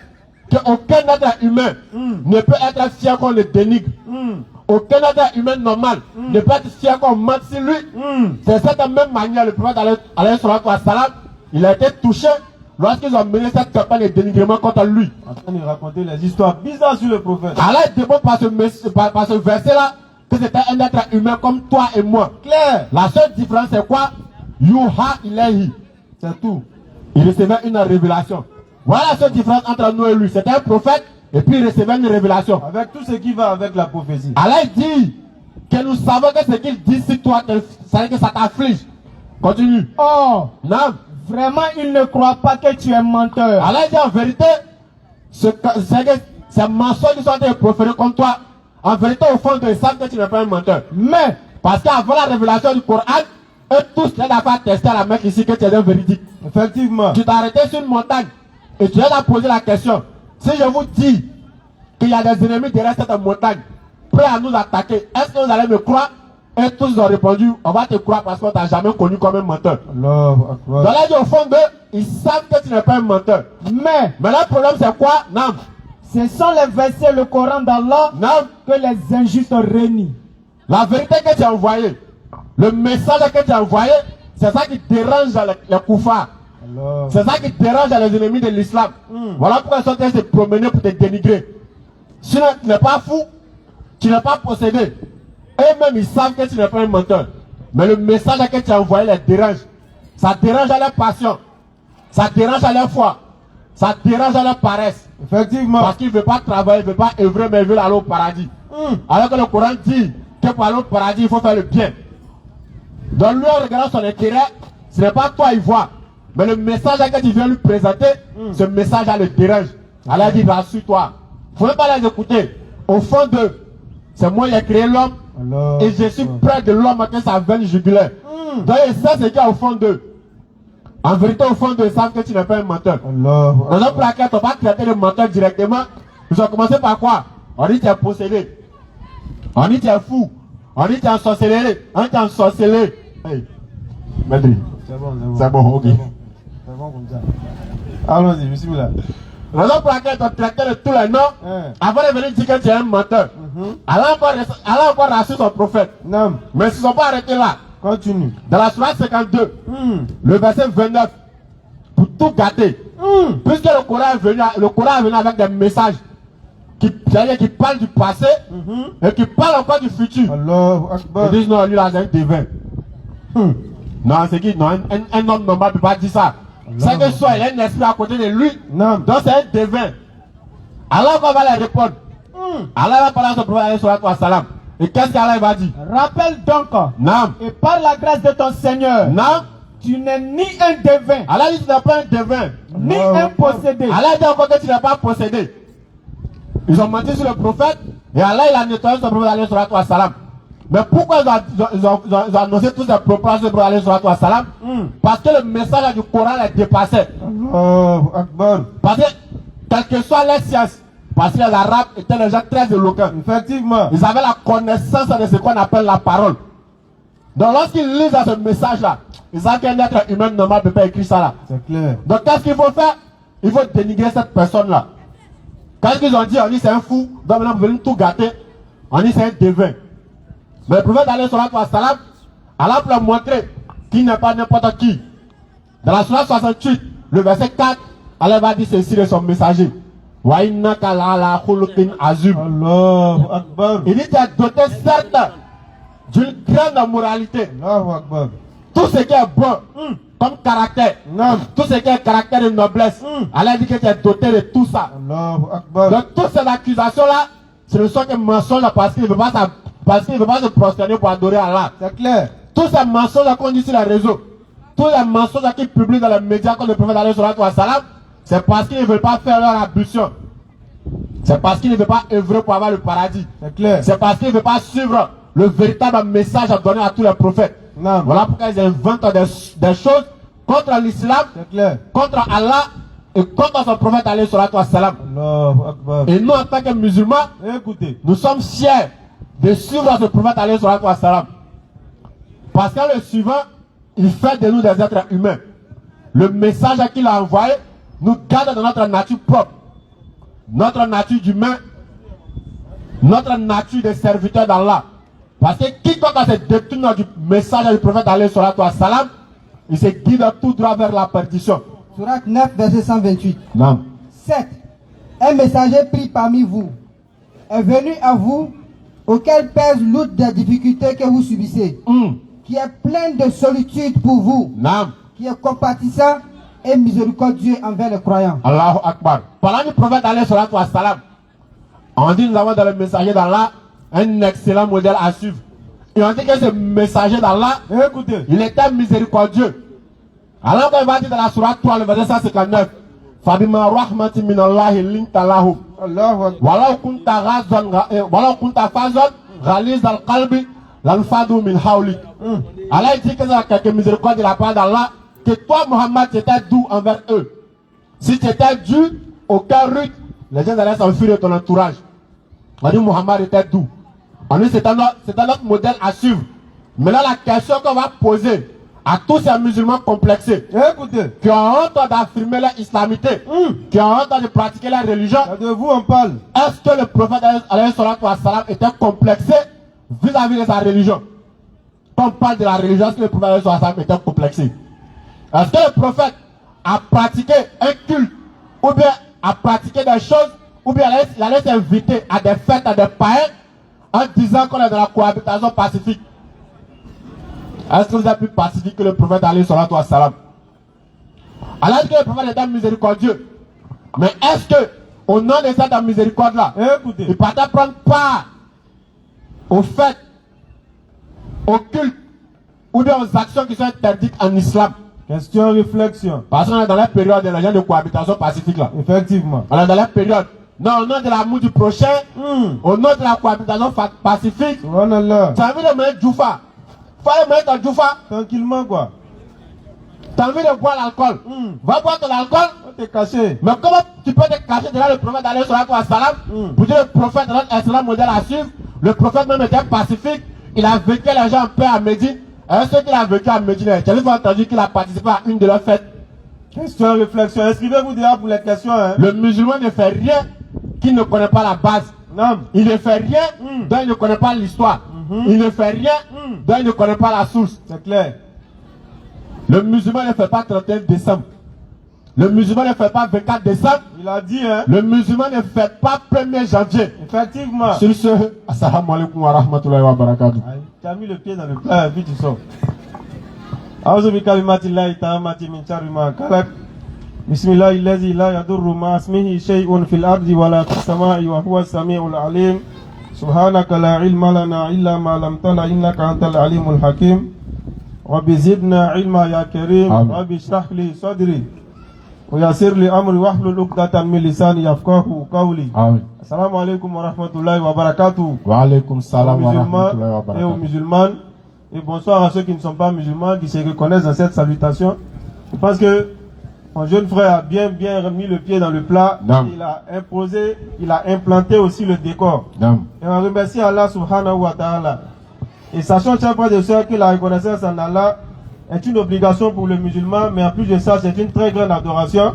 qu'aucun être humain ne peut être fier qu'on le dénigre. Aucun être humain normal ne peut être fier qu'on mente sur lui. C'est de cette même manière, le prophète alayhi salatu wa salam, il a été touché lorsqu'ils ont mené cette campagne de dénigrement contre lui. En train de raconter les histoires bizarres sur le prophète. Allah démontre par ce verset-là que c'était un être humain comme toi et moi. Claire. La seule différence c'est quoi? Yuha ilayhi. C'est tout. Il recevait une révélation. Voilà la seule différence entre nous et lui. C'était un prophète et puis il recevait une révélation. Avec tout ce qui va avec la prophétie. Allah dit que nous savons que ce qu'il dit sur toi, c'est que ça t'afflige. Continue. Oh, Non. vraiment, ils ne croient pas que tu es menteur. Allah dit en vérité, c'est que ces mensonges qui sont en train de proférer contre toi, en vérité, au fond de ils savent que tu n'es pas un menteur. Mais, Parce qu'avant la révélation du Coran, eux tous, les d'affaires tester à la Mecque ici que tu es un véridique. Effectivement. Tu t'es arrêté sur une montagne et tu as posé la question. Si je vous dis qu'il y a des ennemis derrière cette montagne, prêts à nous attaquer, est-ce que vous allez me croire? Et tous ont répondu, on va te croire parce qu'on t'a jamais connu comme un menteur. Allahu Donc Akbar. là, dit au fond d'eux, ils savent que tu n'es pas un menteur. mais, Mais le problème c'est quoi? Non. ce sont les versets, le Coran d'Allah, Non. que les injustes rénient. La vérité que tu as envoyée, le message que tu as envoyé, c'est ça qui dérange les koufars. Allah. C'est ça qui dérange les ennemis de l'islam. Voilà pourquoi ils sont en train de se promener pour te dénigrer. Sinon, tu n'es pas fou, tu n'es pas possédé. Eux-mêmes, ils savent que tu n'es pas un menteur. Mais le message que tu as envoyé les dérange. Ça dérange à leur passion. Ça dérange à leur foi. Ça dérange à leur paresse. Effectivement. Parce qu'ils ne veulent pas travailler, ils ne veulent pas œuvrer, mais ils veulent aller au paradis. Alors que le Coran dit que pour aller au paradis, il faut faire le bien. Donc lui, en regardant son intérêt, ce n'est pas toi, il voit. Mais le message que tu viens lui présenter, ce message-là le dérange. Allah dit, rassure-toi. Il ne faut même pas les écouter. Au fond d'eux, c'est moi qui ai créé l'homme. Allah. Et je suis près de l'homme que sa veine jugulaire. Donc ils savent ce qu'il y a au fond d'eux. En vérité, au fond d'eux, ils savent que tu n'es pas un menteur. Allahu Raison Akbar. pour laquelle on va traiter le menteur directement. Ils ont commencé par quoi? On dit que tu es possédé. On dit que tu es fou. On dit que tu es ensorcelé. On dit que tu es ensorcelé. Hey. Madri. C'est bon, c'est bon. C'est bon, ok. C'est bon comme ça. Allons-y, bismillah. Raison pour laquelle on traitait de tous les noms. Avant de venir dire que tu es un menteur. Allah encore rassure son prophète. Nam, Mais ils ne se sont pas arrêtés là. continue. Dans la sourate 52, le verset 29, pour tout gâter. Puisque le Coran est venu avec des messages qui parlent du passé et qui parlent encore du futur. Allahu Ils Akbar. disent non, lui là c'est un divin. Non, c'est qui? Non, un homme normal ne peut pas dire ça. C'est que soit il a un esprit à côté de lui, Nam. donc c'est un divin. Alors qu'on va les répondre. Allah va parler à son prophète sallallahu alayhi wa sallam. Et qu'est-ce qu'Allah va dire? Rappelle donc, Non, et par la grâce de ton Seigneur, non. tu n'es ni un devin, Allah dit que tu n'es pas un divin. ni un possédé. Allah dit encore que tu n'es pas possédé. Ils ont menti sur le prophète et Allah il a nettoyé son prophète alayhi salatu wa salam. Mais pourquoi ils ont annoncé tous ces propos sur le prophète alayhi salatu wa salam? Parce que le message du Coran les dépassait. Allahu Akbar. Parce que, quelle que soit les sciences, parce que les Arabes étaient des gens très éloquents. Effectivement. Ils avaient la connaissance de ce qu'on appelle la parole. Donc lorsqu'ils lisent ce message-là, ils savent qu'un être humain normal ne peut pas écrire ça là. C'est clair. Donc qu'est-ce qu'il faut faire? Il faut dénigrer cette personne-là. Quand ils ont dit, on dit c'est un fou, donc maintenant vous venez tout gâter, on dit c'est un divin. Mais le prophète alayhi salatu wa salam, Allah peut leur montrer qu'il n'est pas n'importe qui. Dans la sourate 68, le verset 4, Allah va dire ceci de son messager. Wa innaka la'ala khuluqin azim. Allahu Akbar. Il dit tu es doté certes d'une grande moralité. Allahu Akbar. tout ce qui est bon comme caractère, Naam. tout ce qui est caractère de noblesse, Allah dit que tu es doté de tout ça. Allahu Akbar. Donc toutes ces accusations-là, ce ne sont que mensonges parce qu'il ne veut pas se prosterner pour adorer Allah. C'est clair. Tous ces mensonges qu'on dit sur les réseaux, tous les mensonges qu'ils publient dans les médias comme le prophète alayhi salatu wa salam, c'est parce qu'ils ne veulent pas faire leur ambition. C'est parce qu'ils ne veulent pas œuvrer pour avoir le paradis. C'est clair. C'est parce qu'ils ne veulent pas suivre le véritable message à donner à tous les prophètes. Naam. Voilà pourquoi ils inventent des choses contre l'islam, C'est clair. contre Allah et contre son prophète alayhi salatu wa salam. Allahu Akbar. Et nous, en tant que musulmans, Écoutez. nous sommes fiers de suivre ce prophète alayhi salatu wa salam. Parce que le suivant, il fait de nous des êtres humains. Le message qu'il a envoyé nous garde dans notre nature propre. Notre nature d'humain, notre nature de serviteur d'Allah. Parce que quiconque se détourne du message du prophète alayhi salatu wa salam, il se guide tout droit vers la perdition. Sourate 9, verset 128. Non. 7. Un messager pris parmi vous est venu à vous, auquel pèse l'outre des difficultés que vous subissez, qui est plein de solitude pour vous, Non. qui est compatissant et miséricordieux envers les croyants. Allahu Akbar. Parlant du prophète alayhi salatu wa salam, on dit nous avons dans le messager d'Allah un excellent modèle à suivre. Et on dit que ce messager d'Allah, Écoutez. il était miséricordieux. Alors qu'on va dire dans la sourate 3, le verset 159, Fabima rahmati minallahi linta lahum. Allahu Akbar. Walau kunta fazon ghaliz al-qalbi lanfadu min hawlik. Allah dit que c'est quelque miséricorde de la part d'Allah, que toi Muhammad tu étais doux envers eux. Si tu étais dur, aucun rude, les gens allaient s'enfuir de ton entourage. On dit Muhammad était doux. On dit c'est notre modèle à suivre. Maintenant la question qu'on va poser à tous ces musulmans complexés, Écoutez. qui ont honte d'affirmer leur islamité, qui ont honte de pratiquer la religion, De vous on parle. est-ce que le prophète alayhi salatu wa salam était complexé vis-à-vis de sa religion? Quand on parle de la religion, est-ce que le prophète alayhi salatu wa salam était complexé? Est-ce que le prophète a pratiqué un culte, ou bien a pratiqué des choses, ou bien il allait s'inviter à des fêtes, à des païens, en disant qu'on est dans la cohabitation pacifique? Est-ce que vous êtes plus pacifique que le prophète alayhi salatu wa salam? Allah dit que le prophète était miséricordieux. Mais est-ce que, au nom de cette miséricorde-là, Écoutez. il partait prendre part aux fêtes, aux cultes, ou bien aux actions qui sont interdites en islam? Question réflexion. Parce qu'on est dans la période de la de cohabitation pacifique là. Effectivement. On est dans la période. Non, au nom de l'amour du prochain, au nom de la cohabitation pacifique, Subhanallah. tu as envie de mettre Djoufa. Faut aller mettre ton Djoufa. Tranquillement quoi. Tu as envie de boire l'alcool. Va boire ton alcool. On t'est caché. Mais comment tu peux te cacher derrière le prophète alayhi salatu wa salam pour dire le prophète est notre excellent modèle à suivre? Le prophète même était pacifique. Il a vécu les gens en paix à Médine. Et ce qu'il a vécu à Médine, tu as entendu qu'il a participé à une de leurs fêtes. Question réflexion. Inscrivez-vous déjà pour les questions. Hein. Le musulman ne fait rien qu'il ne connaît pas la base. Non. Il ne fait rien dont il ne connaît pas l'histoire. Il ne fait rien dont il ne connaît pas la source. C'est clair. Le musulman ne fait pas 31 décembre. Le musulman ne fait pas 24 décembre. Il a dit, hein. Le musulman ne fait pas 1er janvier. Effectivement. Sur ce, assalamu alaikum wa rahmatullahi wa barakatuh. Tu as mis le pied dans le plat, puis tu sors. أعوذ بكلمات الله التامة من شر ما خلق بسم الله الذي لا يضر مع اسمه شيء في الأرض ولا في السماء وهو السميع العليم سبحانك لا علم لنا إلا ما علمتنا إنك أنت العليم الحكيم رب زدنا علما يا كريم رب اشرح لي صدري ويسر لي أمري واحلل عقدة من لساني يفقهوا قولي Amen. السلام عليكم ورحمة الله وبركاته. Wa alaikum salam Aux wa musulmans rahmatullahi wa et aux barakatuh. musulmanes. Et bonsoir à ceux qui ne sont pas musulmans, qui se reconnaissent dans cette salutation. Je pense que mon jeune frère a bien remis le pied dans le plat. Non. Il a imposé, il a implanté aussi le décor. Naam. Et on remercie Allah subhanahu wa ta'ala. Et sachons, chers frères et sœurs, que la reconnaissance en Allah est une obligation pour le musulman, mais en plus de ça, c'est une très grande adoration.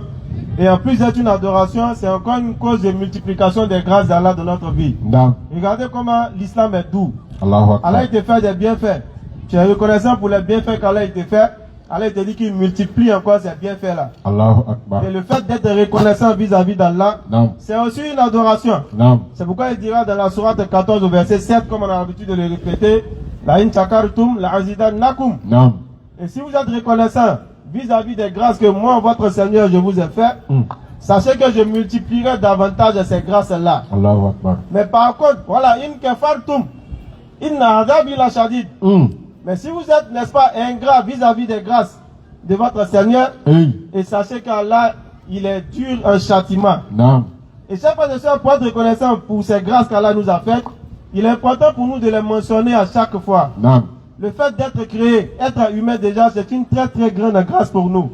Et en plus d'être une adoration, c'est encore une cause de multiplication des grâces d'Allah dans notre vie. Naam. Regardez comment l'islam est doux. Allahu akbar. Allah te fait des bienfaits. Tu es reconnaissant pour les bienfaits qu'Allah te fait. Allah te dit qu'il multiplie encore ces bienfaits-là. Allahu akbar. Et le fait d'être reconnaissant vis-à-vis d'Allah, Naam. c'est aussi une adoration. Naam. C'est pourquoi il dira dans la sourate 14 au verset 7, comme on a l'habitude de le répéter, La in chakartum la azidannakum. Naam. Et si vous êtes reconnaissant vis-à-vis des grâces que moi, votre Seigneur, je vous ai fait, sachez que je multiplierai davantage ces grâces-là. Allahu Akbar. Mais par contre, voilà, in kafartum, inna adabi la shadid. Mais si vous êtes, n'est-ce pas, ingrat vis-à-vis des grâces de votre Seigneur, et sachez qu'Allah, il est dur un châtiment. Naam. Et chers frères et sœurs, pour être reconnaissant pour ces grâces qu'Allah nous a faites, il est important pour nous de les mentionner à chaque fois. Naam. Le fait d'être créé, être humain déjà, c'est une très très grande grâce pour nous.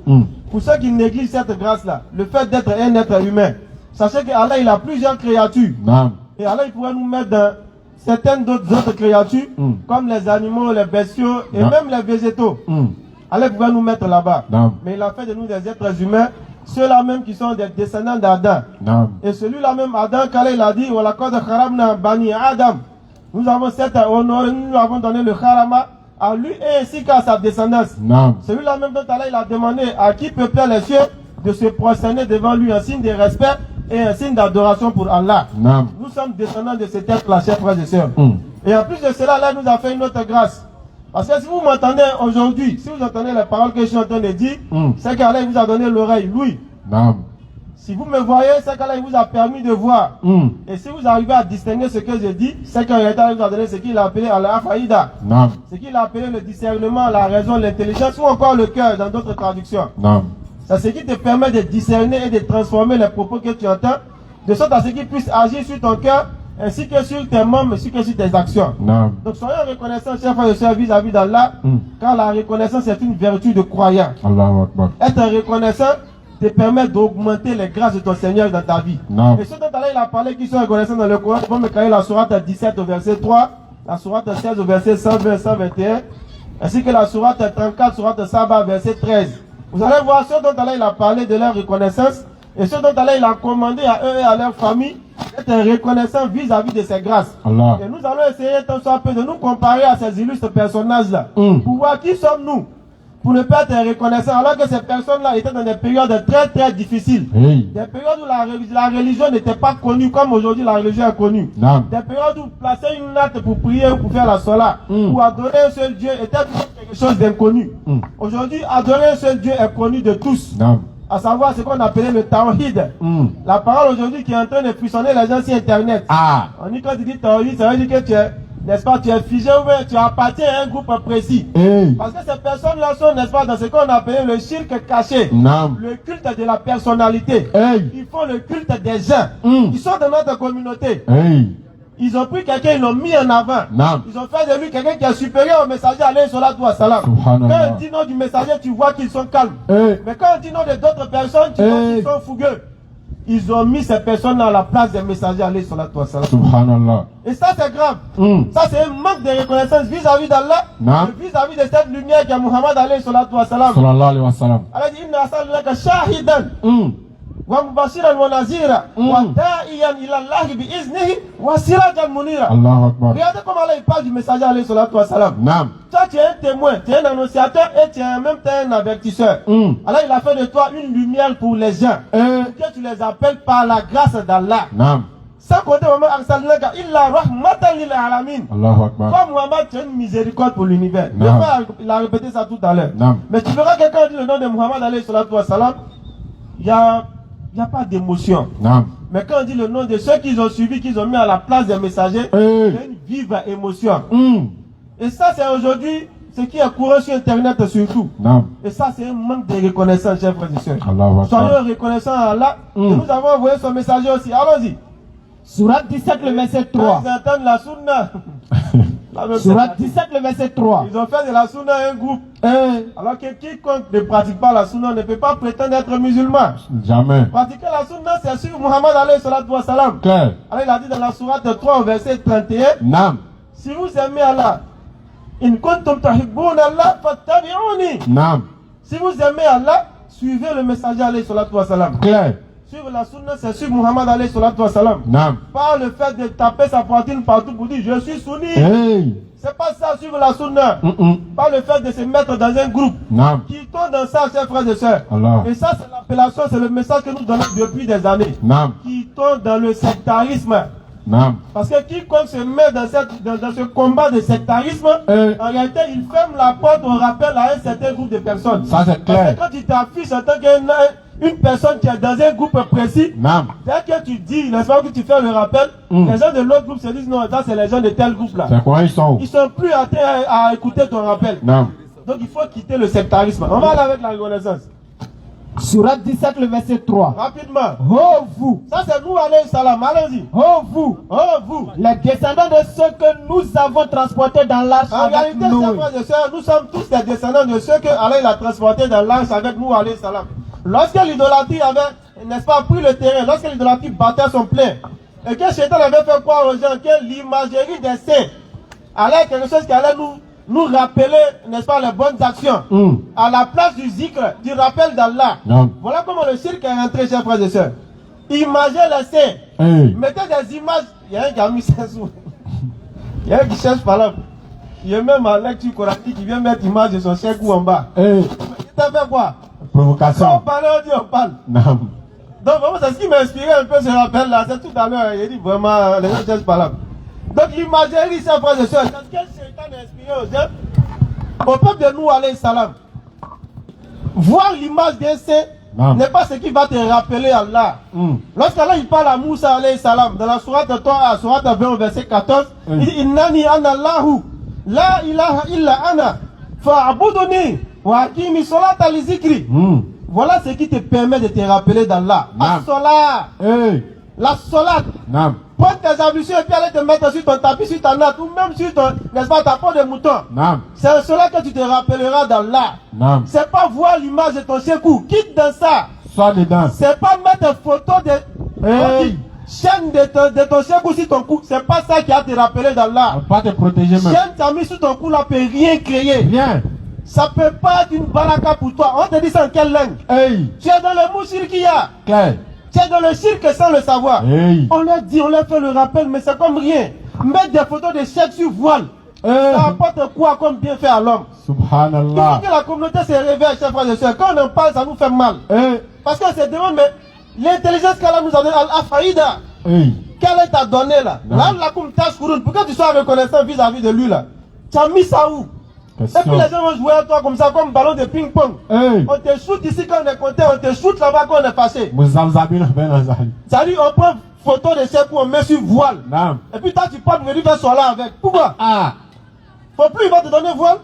Pour ceux qui négligent cette grâce-là, le fait d'être un être humain, sachez qu'Allah, il a plusieurs créatures. Naam. Et Allah, il pourrait nous mettre dans certaines autres créatures, comme les animaux, les bestiaux et même les végétaux. Allah pourrait nous mettre là-bas. Mais il a fait de nous des êtres humains, ceux-là même qui sont des descendants d'Adam. Et celui-là même, Adam, qu'Allah il a dit, Bani Adam. Nous avons cette honoré, nous lui avons donné le harama à lui et ainsi qu'à sa descendance. Celui-là même dont Allah il a demandé à qui peuplait les cieux de se prosterner devant lui, un signe de respect et un signe d'adoration pour Allah. Nous sommes descendants de cet être-là, chers frères et sœurs. Et en plus de cela, Allah nous a fait une autre grâce. Parce que si vous m'entendez aujourd'hui, si vous entendez les paroles que je suis en train de dire, c'est qu'Allah vous a donné l'oreille, lui. Si vous me voyez, c'est qu'Allah vous a permis de voir. Et si vous arrivez à distinguer ce que je dis, c'est qu'Allah vous a donné ce qu'il a appelé Al-Afaïda. Ce qu'il a appelé le discernement, la raison, l'intelligence ou encore le cœur dans d'autres traductions. C'est ce qui te permet de discerner et de transformer les propos que tu entends, de sorte à ce qu'ils puissent agir sur ton cœur, ainsi que sur tes membres, ainsi que sur tes actions. Donc soyons reconnaissants, chers frères et sœurs, vis-à-vis d'Allah, car la reconnaissance est une vertu de croyant. Être reconnaissant te permet d'augmenter les grâces de ton Seigneur dans ta vie. Et ceux dont Allah il a parlé qui sont reconnaissants dans le Coran, vont me caler la sourate 17 au verset 3, la sourate 16 au verset 120 121, ainsi que la sourate 34, sourate Saba, verset 13. Vous allez voir ceux dont Allah il a parlé de leur reconnaissance et ceux dont Allah il a commandé à eux et à leur famille d'être reconnaissants vis-à-vis de ces grâces. Et nous allons essayer tant soit peu de nous comparer à ces illustres personnages-là. Pour voir qui sommes-nous pour ne pas être reconnaissants alors que ces personnes-là étaient dans des périodes très très difficiles. Des périodes où la religion n'était pas connue comme aujourd'hui la religion est connue. Des périodes où placer une natte pour prier ou pour faire la sola, ou adorer un seul Dieu était quelque chose d'inconnu. Aujourd'hui, adorer un seul Dieu est connu de tous. À savoir ce qu'on appelait le tawhid. La parole aujourd'hui qui est en train de frissonner les gens sur Internet. On dit quand tu dis tawhid, ça veut dire que tu es, n'est-ce pas, tu es figé ou bien tu appartiens à un groupe précis. Parce que ces personnes-là sont, n'est-ce pas, dans ce qu'on appelle le shirk caché. Le culte de la personnalité. Ils font le culte des gens. Ils sont dans notre communauté. Ils ont pris quelqu'un, ils l'ont mis en avant. Ils ont fait de lui quelqu'un qui est supérieur au messager, alayhi salatu wa salam. Quand on dit nom du messager, tu vois qu'ils sont calmes. Mais quand on dit nom de d'autres personnes, tu vois qu'ils sont fougueux. Ils ont mis ces personnes-là à la place des messagers, alayhi salatu wa salam. Et ça, c'est grave. Ça, c'est un manque de reconnaissance vis-à-vis d'Allah, et vis-à-vis de cette lumière qui est Muhammad, alayhi salatu wa salam. Allah dit, inna arsalnaka shahidan. ومبشرا ونذيرا وداعيا الى الله باذنه وسراجا منيرا. Regardez comment Allah il parle du messager alayhi salatu wa salam. Toi tu es un témoin, tu es un annonciateur et tu es en même temps un avertisseur. Allah il a fait de toi une lumière pour les gens, que tu les appelles par la grâce d'Allah. Sans compter Muhammad arsalnaka illa rahmatan lil alamin. Toi Muhammad tu es une miséricorde pour l'univers. Il a répété ça tout à l'heure. Mais tu verras quelqu'un dire le nom de Muhammad alayhi salatu wa salam, il n'y a pas d'émotion. Mais quand on dit le nom de ceux qu'ils ont suivis, qu'ils ont mis à la place des messagers, il y a une vive émotion. Et ça, c'est aujourd'hui ce qui est courant sur Internet surtout. Et ça, c'est un manque de reconnaissance, chers frères et sœurs. Soyons reconnaissants à Allah. Et nous avons envoyé son messager aussi. Allons-y. Sourate 17, le verset 3. Ils entendent la sunna. Sourate 17, le verset 3. Ils ont fait de la sunna un groupe. Alors que quiconque ne pratique pas la sunna ne peut pas prétendre être musulman. Jamais. Pratiquer la sunna, c'est sur Muhammad alayhi salatu wa salam. Allah il a dit dans la sourate 3 au verset 31. Si vous aimez Allah, in kuntum tuhibbuna Allah fattabi'uni. Si vous aimez Allah, suivez le messager alayhi salatu wa salam. Suivre la sunna, c'est suivre Muhammad alayhi salatu wa salam. Pas le fait de taper sa poitrine partout pour dire je suis sunni. C'est pas ça, suivre la sunna. Pas le fait de se mettre dans un groupe qui tombe dans ça, chers frères et sœurs. Et ça, c'est l'appellation, c'est le message que nous donnons depuis des années. Qui tombe dans le sectarisme. Naam. Parce que quiconque se met dans ce combat de sectarisme, en réalité, il ferme la porte au rappel à un certain groupe de personnes. Ça c'est Parce clair. que quand tu t'affiches en tant qu'une personne qui est dans un groupe précis, Naam. dès que tu dis, n'est-ce pas, que tu fais le rappel, les gens de l'autre groupe se disent non, ça c'est les gens de tel groupe là. C'est quoi ils sont? Ils sont plus à écouter ton rappel. Naam. Donc il faut quitter le sectarisme. On va aller avec la reconnaissance. Surat 17, le verset 3. Rapidement. Oh vous, Ça c'est nous, alayhi salam. Allez-y. oh vous, Oh vous. les descendants de ceux que nous avons transportés dans l'arche En avec réalité, nous. chers frères et sœurs, nous sommes tous des descendants de ceux que Allah il a transportés dans l'arche avec nous, alayhi salam. Lorsque l'idolâtrie avait, n'est-ce pas, pris le terrain, lorsque l'idolâtrie battait son plein, et que Shaitan avait fait croire aux gens que l'imagerie des saints allait quelque chose qui allait nous rappeler, n'est-ce pas, les bonnes actions, à la place du zikr, du rappel d'Allah. Non. Voilà comment le cirque est rentré, chers frères et sœurs. Imager les saints. Hey. Mettez des images. Il y a un qui a mis ça sous. Il y a un qui cherche par là. Il y a même en lecture coranique qui vient mettre l'image de son chèque ou en bas. Hey. Il t'a fait quoi? Quand on Provocation. parle, on dit on parle. Naam. Donc vraiment, c'est ce qui m'a inspiré un peu ce rappel là. C'est tout à l'heure. Il dit vraiment, les gens cherchent par là. Donc l'imagerie, chers frères et sœurs, c'est quel Shaitan a inspiré aux gens, au peuple de nous, alayhi salam. Voir l'image d'un saint n'est pas ce qui va te rappeler Allah. Lorsqu'Allah il parle à Moussa alayhi salam, dans la sourate 3, sourate 20, verset 14, il dit Innani ana Allahu, la ilaha illa ana, fa'abuduni, wa akimi salata li zikri. Voilà ce qui te permet de te rappeler d'Allah. La salat, Hey. la salat. Naam. Prends tes ablutions et puis allez te mettre sur ton tapis, sur ta natte, ou même sur ton, n'est-ce pas, ta peau de mouton. Naam. C'est cela que tu te rappelleras d'Allah. Naam. C'est pas voir l'image de ton chékou. Quitte dans ça. Sois dedans. C'est pas mettre photo de chaîne de ton chékou sur ton cou. C'est pas ça qui a te rappelé On d'Allah. va pas te protéger même. Chaîne t'as mis sur ton cou là peut rien créer. Viens. Ça peut pas être une baraka pour toi. On te dit ça en quelle langue? Hey. Tu es dans le mot shirkiya. Claire. Tu es dans le shirk sans le savoir. Hey. On leur dit, on leur fait le rappel, mais c'est comme rien. Mettre des photos de chèques sur voile. Ça apporte quoi comme bienfait à l'homme? Il faut Subhanallah. que la communauté se réveille, chers frères et sœurs. Quand on en parle, ça nous fait mal. Hey. Parce qu'on se demande, mais l'intelligence qu'Allah nous a donnée, Al-Afaïda, Hey. qu'elle t'a donné là? Là, la communauté Kouroun, pourquoi tu sois reconnaissant vis-à-vis de lui là? Tu as mis ça où? Et puis les gens vont jouer à toi comme ça, comme ballon de ping-pong. Hey. On te shoot ici quand on est content, on te shoot là-bas quand on est fâché. Muzalzabina ben azali. Ça dit, on prend photo de chèques où on met sur voile. Naam. Et puis toi, tu peux venir faire soir là avec. Pourquoi? Ah. Faut plus, il va te donner voile.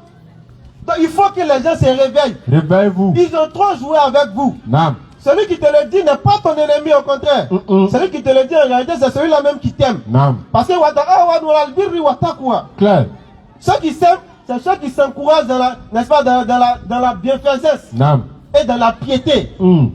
Donc il faut que les gens se réveillent. Réveillez-vous. Ils ont trop joué avec vous. Naam. Celui qui te le dit n'est pas ton ennemi, au contraire. Celui qui te le dit en réalité, c'est celui-là même qui t'aime. Naam. Parce que Claire. ceux qui s'aiment, c'est ceux qui s'encouragent dans la, n'est-ce pas, dans la bienfaisance Naam. et dans la piété.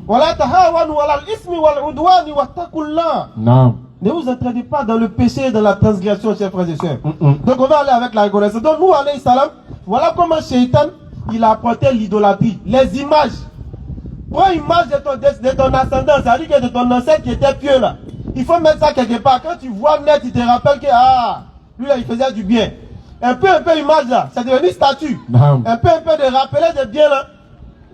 Voilà, tahawanu ala al-ismi wal udwani wattaqullah. Naam. Ne vous entraînez pas dans le péché et dans la transgression, chers frères et sœurs. Donc on va aller avec la reconnaissance. Donc nous, alayhi salam, voilà comment Shaitan, il a apporté l'idolâtrie, les images. Prends image de ton ascendant, c'est-à-dire que de ton ancêtre qui était pieux là. Il faut mettre ça quelque part. Quand tu vois net, il te rappelle que, lui là, il faisait du bien. Un peu image là, c'est devenu statue. Naam. Un peu de rappeler de bien là.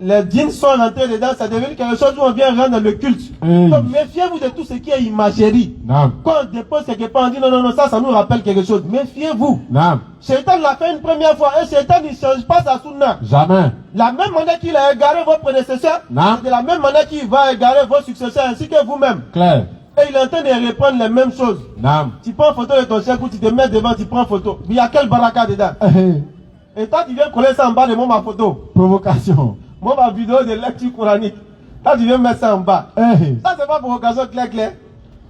Les djinns sont rentrés dedans, ça devient quelque chose où on vient rendre le culte. Donc méfiez-vous de tout ce qui est imagerie. Naam. Quand on dépose quelque part, on dit non, ça nous rappelle quelque chose. Méfiez-vous. Naam. Shaitan l'a fait une première fois et Shaitan ne change pas sa sunna. Jamais. La même manière qu'il a égaré vos prédécesseurs, Non. c'est de la même manière qu'il va égarer vos successeurs ainsi que vous-même. Claire. Et il est en train de reprendre les mêmes choses. Naam. Tu prends photo de ton chef ou tu te mets devant, tu prends photo. Mais il y a quel baraka dedans? Et toi, tu viens coller ça en bas de ma photo. Provocation. Moi, ma vidéo de lecture coranique. Là, tu viens mettre ça en bas. Ça, c'est pas provocation clair.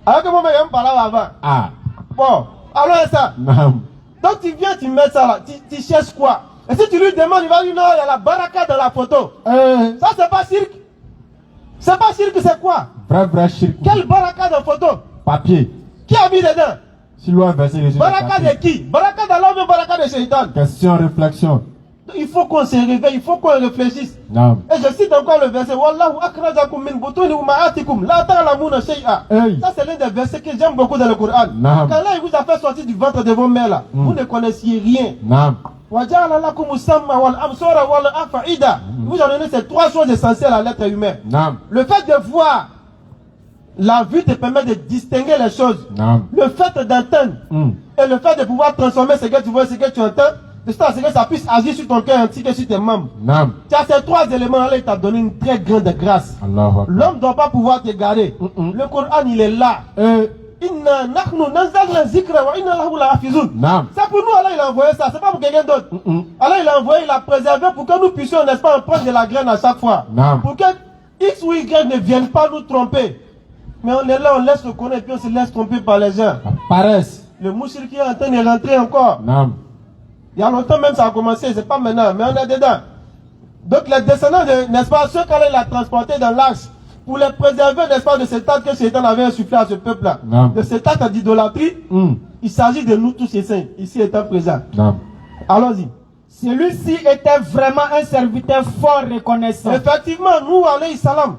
Alors que moi, je me parlais avant. Ah. Bon, alors ça. Naam. Donc, tu viens, tu mets ça là. Tu cherches quoi? Et si tu lui demandes, il va dire non, il y a la baraka dans la photo. Ça, c'est pas cirque. C'est pas cirque, c'est quoi? Vrai shirk. Quelle baraka dans la photo? Papier. Qui a mis dedans? Si l'on verser les yeux. Baraka de qui? Baraka d'Allah ou baraka de Shaitan? Question, réflexion. Il faut qu'on se réveille, il faut qu'on réfléchisse. Naam. Et je cite encore le verset Wallahu akhrajakum min butuni ummahatikum la ta'lamuna shay'a. Ça c'est l'un des versets que j'aime beaucoup dans le Coran. Naam. Quand Allah il vous a fait sortir du ventre de vos mères là, vous ne connaissiez rien. Naam. Wa ja'ala lakum sam'a wal absara wal af'ida. Vous en donnez ces trois choses essentielles à l'être humain. Naam. Le fait de voir La vue te permet de distinguer les choses. Naam. Le fait d'entendre et le fait de pouvoir transformer ce que tu vois, ce que tu entends, de sorte à ce que ça puisse agir sur ton cœur ainsi que sur tes membres. Naam. Tu as ces trois éléments, Allah t'a donné une très grande grâce. Allahu Akbar. L'homme ne doit pas pouvoir te garder. Le Coran, il est là. Inna nahnu nazzalna zikra wa inna lahu lahafizun. Naam. C'est pour nous, Allah il a envoyé ça, c'est pas pour quelqu'un d'autre. Allah il a envoyé, il a préservé pour que nous puissions, n'est-ce pas, en prendre de la graine à chaque fois. Naam. Pour que X ou Y ne viennent pas nous tromper. Mais on est là, on laisse le connaître, puis on se laisse tromper par les gens. La paresse. Le mouchir qui est en train de rentrer encore. Naam. Il y a longtemps même ça a commencé, c'est pas maintenant, mais on est dedans. Donc les descendants, n'est-ce pas, ceux qu'Allah il a transportés dans l'arche, pour les préserver, n'est-ce pas, de cet acte que Satan avait insufflé à ce peuple-là, de cet acte d'idolâtrie, il s'agit de nous tous ces saints, ici étant présents. Naam. Allons-y. Celui-ci était vraiment un serviteur fort reconnaissant. Effectivement, nous, alayhi salam,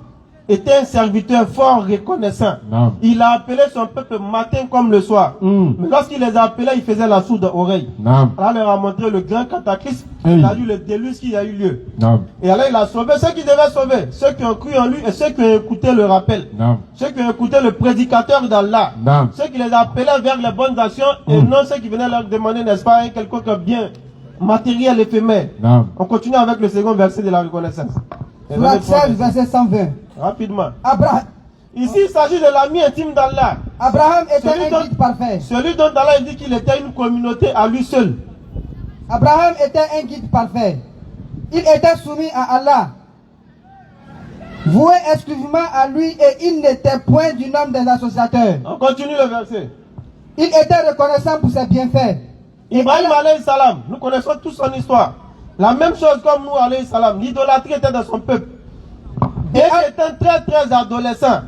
était un serviteur fort reconnaissant. Naam. Il a appelé son peuple matin comme le soir. Mais lorsqu'il les a appelés, il faisait la sourde oreille. Naam. Allah leur a montré le grand cataclysme, Hey. il y a eu le déluge qui a eu lieu. Naam. Et Allah il a sauvé ceux qui devaient sauver, ceux qui ont cru en lui et ceux qui ont écouté le rappel. Naam. Ceux qui ont écouté le prédicateur d'Allah. Naam. Ceux qui les appelaient vers les bonnes actions et non ceux qui venaient leur demander, n'est-ce pas, un quelconque bien matériel éphémère. Naam. On continue avec le second verset de la reconnaissance. Surat 16, verset 120. Rapidement. Ici, il s'agit de l'ami intime d'Allah. Abraham était Celui un guide parfait. Celui dont Allah dit qu'il était une communauté à lui seul. Abraham était un guide parfait. Il était soumis à Allah, voué exclusivement à lui et il n'était point du nombre des associateurs. On continue le verset. Il était reconnaissant pour ses bienfaits. Ibrahim alayhi salam, nous connaissons tous son histoire. La même chose comme nous alayhi salam, l'idolâtrie était dans son peuple. Et il était très adolescent.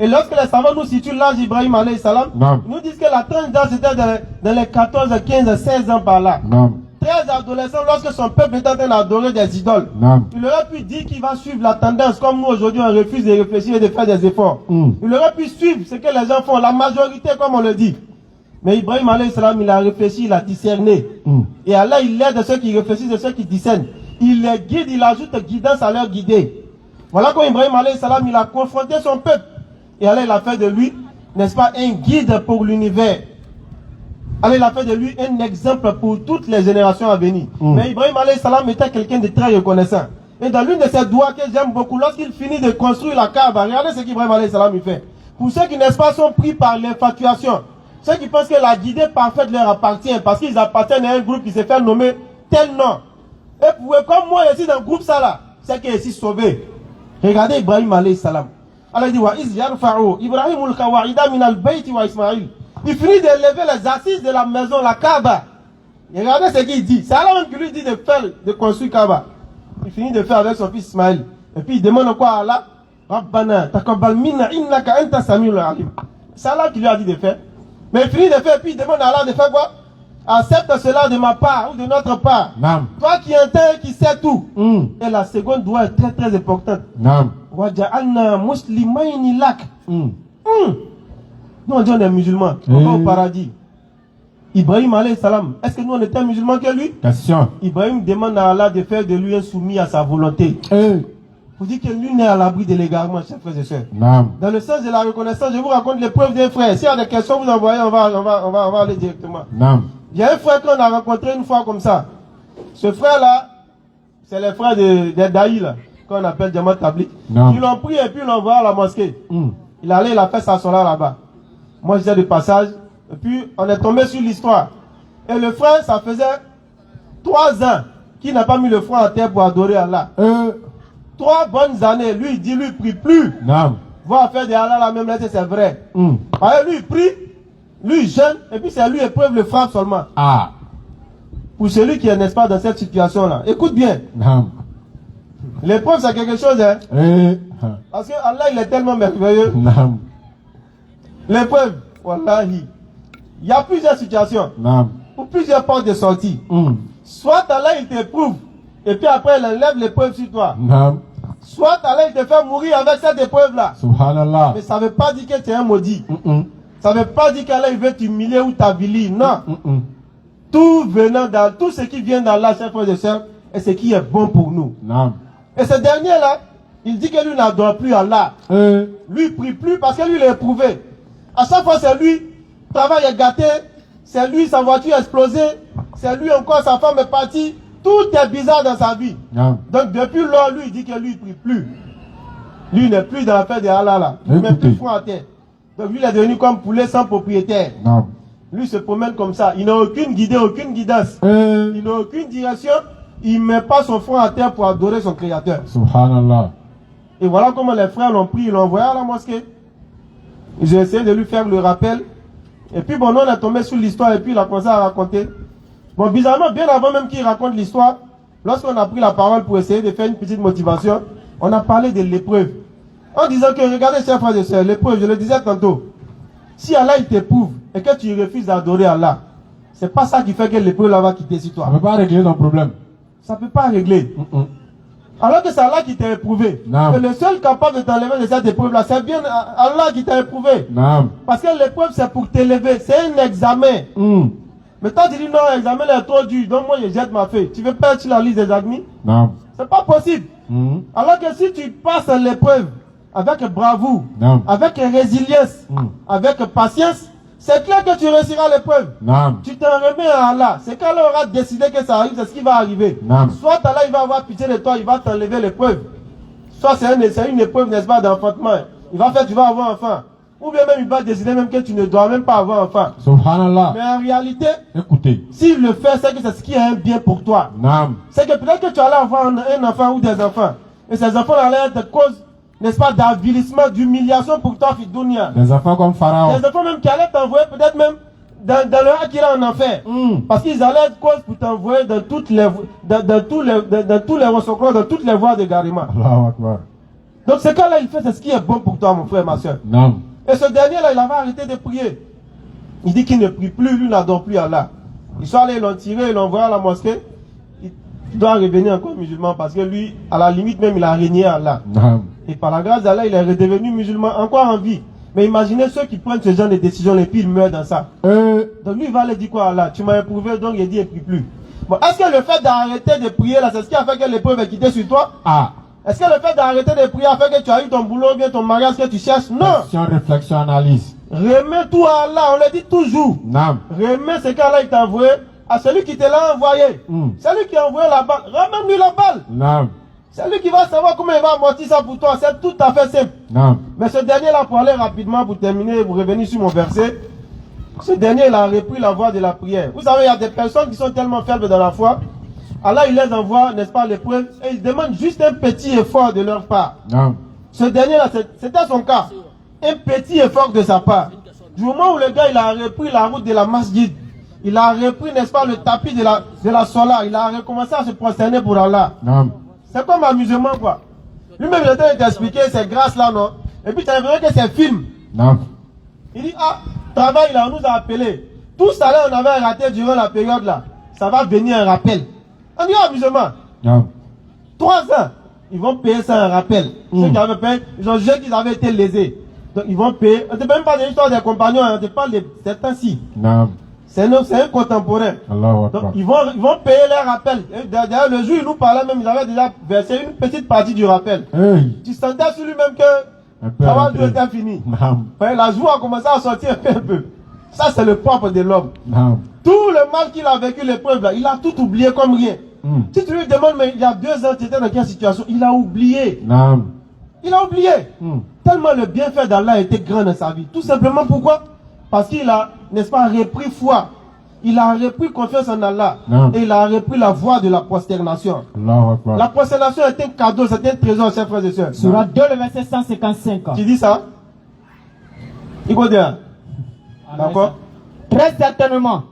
Et lorsque les savants nous situent l'âge d'Ibrahim alayhi salam, nous disent que la tranche d'âge était dans les 14, 15, 16 ans par là. Naam. Très adolescent, lorsque son peuple était en train d'adorer des idoles. Naam. Il aurait pu dire qu'il va suivre la tendance, comme nous aujourd'hui on refuse de réfléchir et de faire des efforts. Il aurait pu suivre ce que les gens font, la majorité comme on le dit. Mais Ibrahim alayhi salam, il a réfléchi, il a discerné. Et Allah, il aide ceux qui réfléchissent et ceux qui discernent. Il les guide, il ajoute guidance à leur guider. Voilà comment Ibrahim alayhi salam, il a confronté son peuple. Et Allah, il a fait de lui, n'est-ce pas, un guide pour l'univers. Allah, il a fait de lui un exemple pour toutes les générations à venir. Mais Ibrahim alayhi salam était quelqu'un de très reconnaissant. Et dans l'une de ses doigts que j'aime beaucoup, lorsqu'il finit de construire la Kaaba, regardez ce qu'Ibrahim alayhi salam il fait. Pour ceux qui, n'est-ce pas, sont pris par l'infatuation, ceux qui pensent que la guidée parfaite leur appartient parce qu'ils appartiennent à un groupe qui s'est fait nommer tel nom. Et pour eux, comme moi ici dans le groupe ça là, c'est qui est ici sauvé. Regardez Ibrahim alayhi salam. Allah dit wa iz yarfa'u Ibrahimul qawa'ida min al-bayt wa Ismaïl. Il finit d'élever les assises de la maison, la Kaaba. Regardez ce qu'il dit. C'est Allah même qui lui dit de construire Kaaba. Il finit de faire avec son fils Ismaïl. Et puis il demande quoi à Allah? Rabbana taqabbal minna innaka anta samiul alim. C'est Allah qui lui a dit de faire. Mais il finit de faire, puis il demande à Allah de faire quoi? Accepte cela de ma part ou de notre part. Naam. Toi qui entends et qui sais tout. Et la seconde doit être très importante. Naam. Waja'alna muslimayni lak. Nous on dit on est musulmans, on va au paradis. Ibrahim alayhi salam, est-ce que nous on était musulmans que lui? Question. Ibrahim demande à Allah de faire de lui un soumis à sa volonté. Vous dites que lui n'est à l'abri de l'égarement, chers frères et sœurs. Naam. Dans le sens de la reconnaissance, je vous raconte l'épreuve d'un frère. S'il y a des questions, vous envoyez, on va aller directement. Naam. Il y a un frère qu'on a rencontré une fois comme ça. Ce frère-là, c'est le frère des Daï, là, qu'on appelle Diamant Tablik. Ils l'ont pris et puis ils l'ont envoyé à la mosquée. Il allait, il a fait sa sola là-bas. Moi, j'étais de passage. Et puis, on est tombé sur l'histoire. Et le frère, ça faisait 3 ans qu'il n'a pas mis le front à terre pour adorer Allah. 3 bonnes années. Lui, il dit, lui, il prie plus. Naam. Va faire de Allah la même lettre, c'est vrai. Alors, lui, il prie. Lui, il jeûne. Et puis, c'est lui, épreuve le frappe seulement. Ah. Pour celui qui est, n'est-ce pas, dans cette situation-là. Écoute bien. Naam. L'épreuve, c'est quelque chose, hein. Parce que Allah, il est tellement merveilleux. Naam. L'épreuve, wallahi. Il y a plusieurs situations. Naam. Ou plusieurs portes de sortie. Soit Allah, il t'éprouve. Et puis après, il enlève l'épreuve sur toi. Naam. Soit Allah, il te fait mourir avec cette épreuve-là. Subhanallah. Mais ça ne veut pas dire que tu es un maudit. Ça ne veut pas dire qu'Allah, il veut t'humilier ou t'avilir. Non. Tout venant dans, tout ce qui vient d'Allah, chers frères et sœurs, est ce qui est bon pour nous. Naam. Et ce dernier-là, il dit que lui n'adore plus Allah. Lui il prie plus parce que lui il est éprouvé. À chaque fois c'est lui, le travail est gâté, c'est lui sa voiture est explosée, c'est lui encore sa femme est partie. Tout est bizarre dans sa vie. Donc depuis lors, lui il dit que lui il prie plus. Lui n'est plus dans l'affaire de Allah là. Il ne met plus front à terre. Donc lui il est devenu comme poulet sans propriétaire. Lui se promène comme ça. Il n'a aucune guidée, aucune guidance. Il n'a aucune direction. Il ne met pas son front à terre pour adorer son créateur. Subhanallah. Et voilà comment les frères l'ont pris, ils l'ont envoyé à la mosquée. Ils ont essayé de lui faire le rappel. Et puis bon, on est tombé sur l'histoire et puis il a commencé à raconter. Bon, bizarrement, bien avant même qu'il raconte l'histoire, lorsqu'on a pris la parole pour essayer de faire une petite motivation, on a parlé de l'épreuve. En disant que, regardez, chers frères et sœurs, l'épreuve, je le disais tantôt, si Allah il t'éprouve et que tu refuses d'adorer Allah, c'est pas ça qui fait que l'épreuve là va quitter sur toi. Ça ne peut pas régler ton problème. Ça ne peut pas régler. Alors que c'est Allah qui t'a éprouvé. Et le seul capable de t'enlever de cette épreuve-là, c'est bien Allah qui t'a éprouvé. Parce que l'épreuve, c'est pour t'élever. C'est un examen. Mais toi, tu dis non, l'examen est trop dur. Donc moi, je jette ma feuille. Tu veux perdre sur la liste des admis? Non. C'est pas possible. Alors que si tu passes l'épreuve avec bravoure, avec résilience, avec patience, c'est clair que tu réussiras l'épreuve. Tu t'en remets à Allah. C'est qu'Allah aura décidé que ça arrive, c'est ce qui va arriver. Soit Allah il va avoir pitié de toi, il va t'enlever l'épreuve. Soit c'est une épreuve, n'est-ce pas, d'enfantement. Il va faire, tu vas avoir un enfant. Ou bien même il va décider même que tu ne dois même pas avoir un enfant. Subhanallah. Mais en réalité, écoutez, s'il le fait, c'est que c'est ce qui est un bien pour toi. C'est que peut-être que tu allais avoir un enfant ou des enfants. Et ces enfants allaient être cause, n'est-ce pas, d'avilissement, d'humiliation pour toi, Fidunia. Des enfants comme Pharaon. Des enfants même qui allaient t'envoyer peut-être même dans le Akira en enfer. Parce qu'ils allaient être cause pour t'envoyer dans toutes les resocrois, dans toutes les voies de Garima. Donc ce cas-là, il fait c'est ce qui est bon pour toi, mon frère, ma soeur. Et ce dernier-là, il avait arrêté de prier. Il dit qu'il ne prie plus, lui n'adore plus Allah. Ils sont allés, ils l'ont tiré, ils l'ont envoyé à la mosquée. Il doit revenir encore musulman parce que lui, à la limite même, il a régné à Allah. Et par la grâce d'Allah, il est redevenu musulman encore en vie. Mais imaginez ceux qui prennent ce genre de décisions et puis ils meurent dans ça. Donc lui, il va aller dire quoi à Allah? Tu m'as éprouvé, donc il dit, il ne prie plus. Bon, est-ce que le fait d'arrêter de prier là, c'est ce qui a fait que l'épreuve est quittée sur toi? Est-ce que le fait d'arrêter de prier a fait que tu as eu ton boulot, bien ton mariage que tu cherches? Non. Réflexion, analyse. Remets tout à Allah, on le dit toujours. Remets ce qu'Allah il t'a envoyé à celui qui te l'a envoyé. Celui qui a envoyé la balle, ramène-lui la balle. C'est lui qui va savoir comment il va amortir ça pour toi. C'est tout à fait simple. Mais ce dernier-là, pour aller rapidement, pour terminer, pour revenir sur mon verset, ce dernier, il a repris la voie de la prière. Vous savez, il y a des personnes qui sont tellement faibles dans la foi. Allah, il les envoie, n'est-ce pas, l'épreuve, et il demande juste un petit effort de leur part. Ce dernier-là, c'était son cas. Un petit effort de sa part. Du moment où le gars, il a repris la route de la masjid, il a repris, n'est-ce pas, le tapis de la sola, il a recommencé à se prosterner pour Allah. C'est comme amusement, quoi. Lui-même, il est en train de t'expliquer ces grâces-là, non? Et puis, tu as l'impression que c'est film. Il dit, travail, là, on nous a appelés. Tout ça, là, on avait raté durant la période, là. Ça va venir un rappel. On dit amusement. 3 ans, ils vont payer ça un rappel. Ceux qui avaient payé, ils ont jugé qu'ils avaient été lésés. Donc ils vont payer. On ne te parle même pas de l'histoire des compagnons, on te parle de certains-ci. C'est un contemporain. Donc ils vont payer leur rappel. D'ailleurs, le jour où ils nous parlaient même, ils avaient déjà versé une petite partie du rappel. Tu sentais sur lui-même que ça va être fini. La joie a commencé à sortir un peu. Ça, c'est le propre de l'homme. Tout le mal qu'il a vécu, l'épreuve là, il a tout oublié comme rien. Si tu lui demandes, mais il y a 2 ans, tu étais dans quelle situation? Il a oublié. Il a oublié. Tellement le bienfait d'Allah était grand dans sa vie. Tout simplement pourquoi? Parce qu'il a, n'est-ce pas, repris foi. Il a repris confiance en Allah. Et il a repris la voie de la prosternation. La prosternation est un cadeau, c'est un trésor, chers frères et sœurs. Surah 2, le verset 155. Tu dis ça? Il faut dire. D'accord? Très certainement,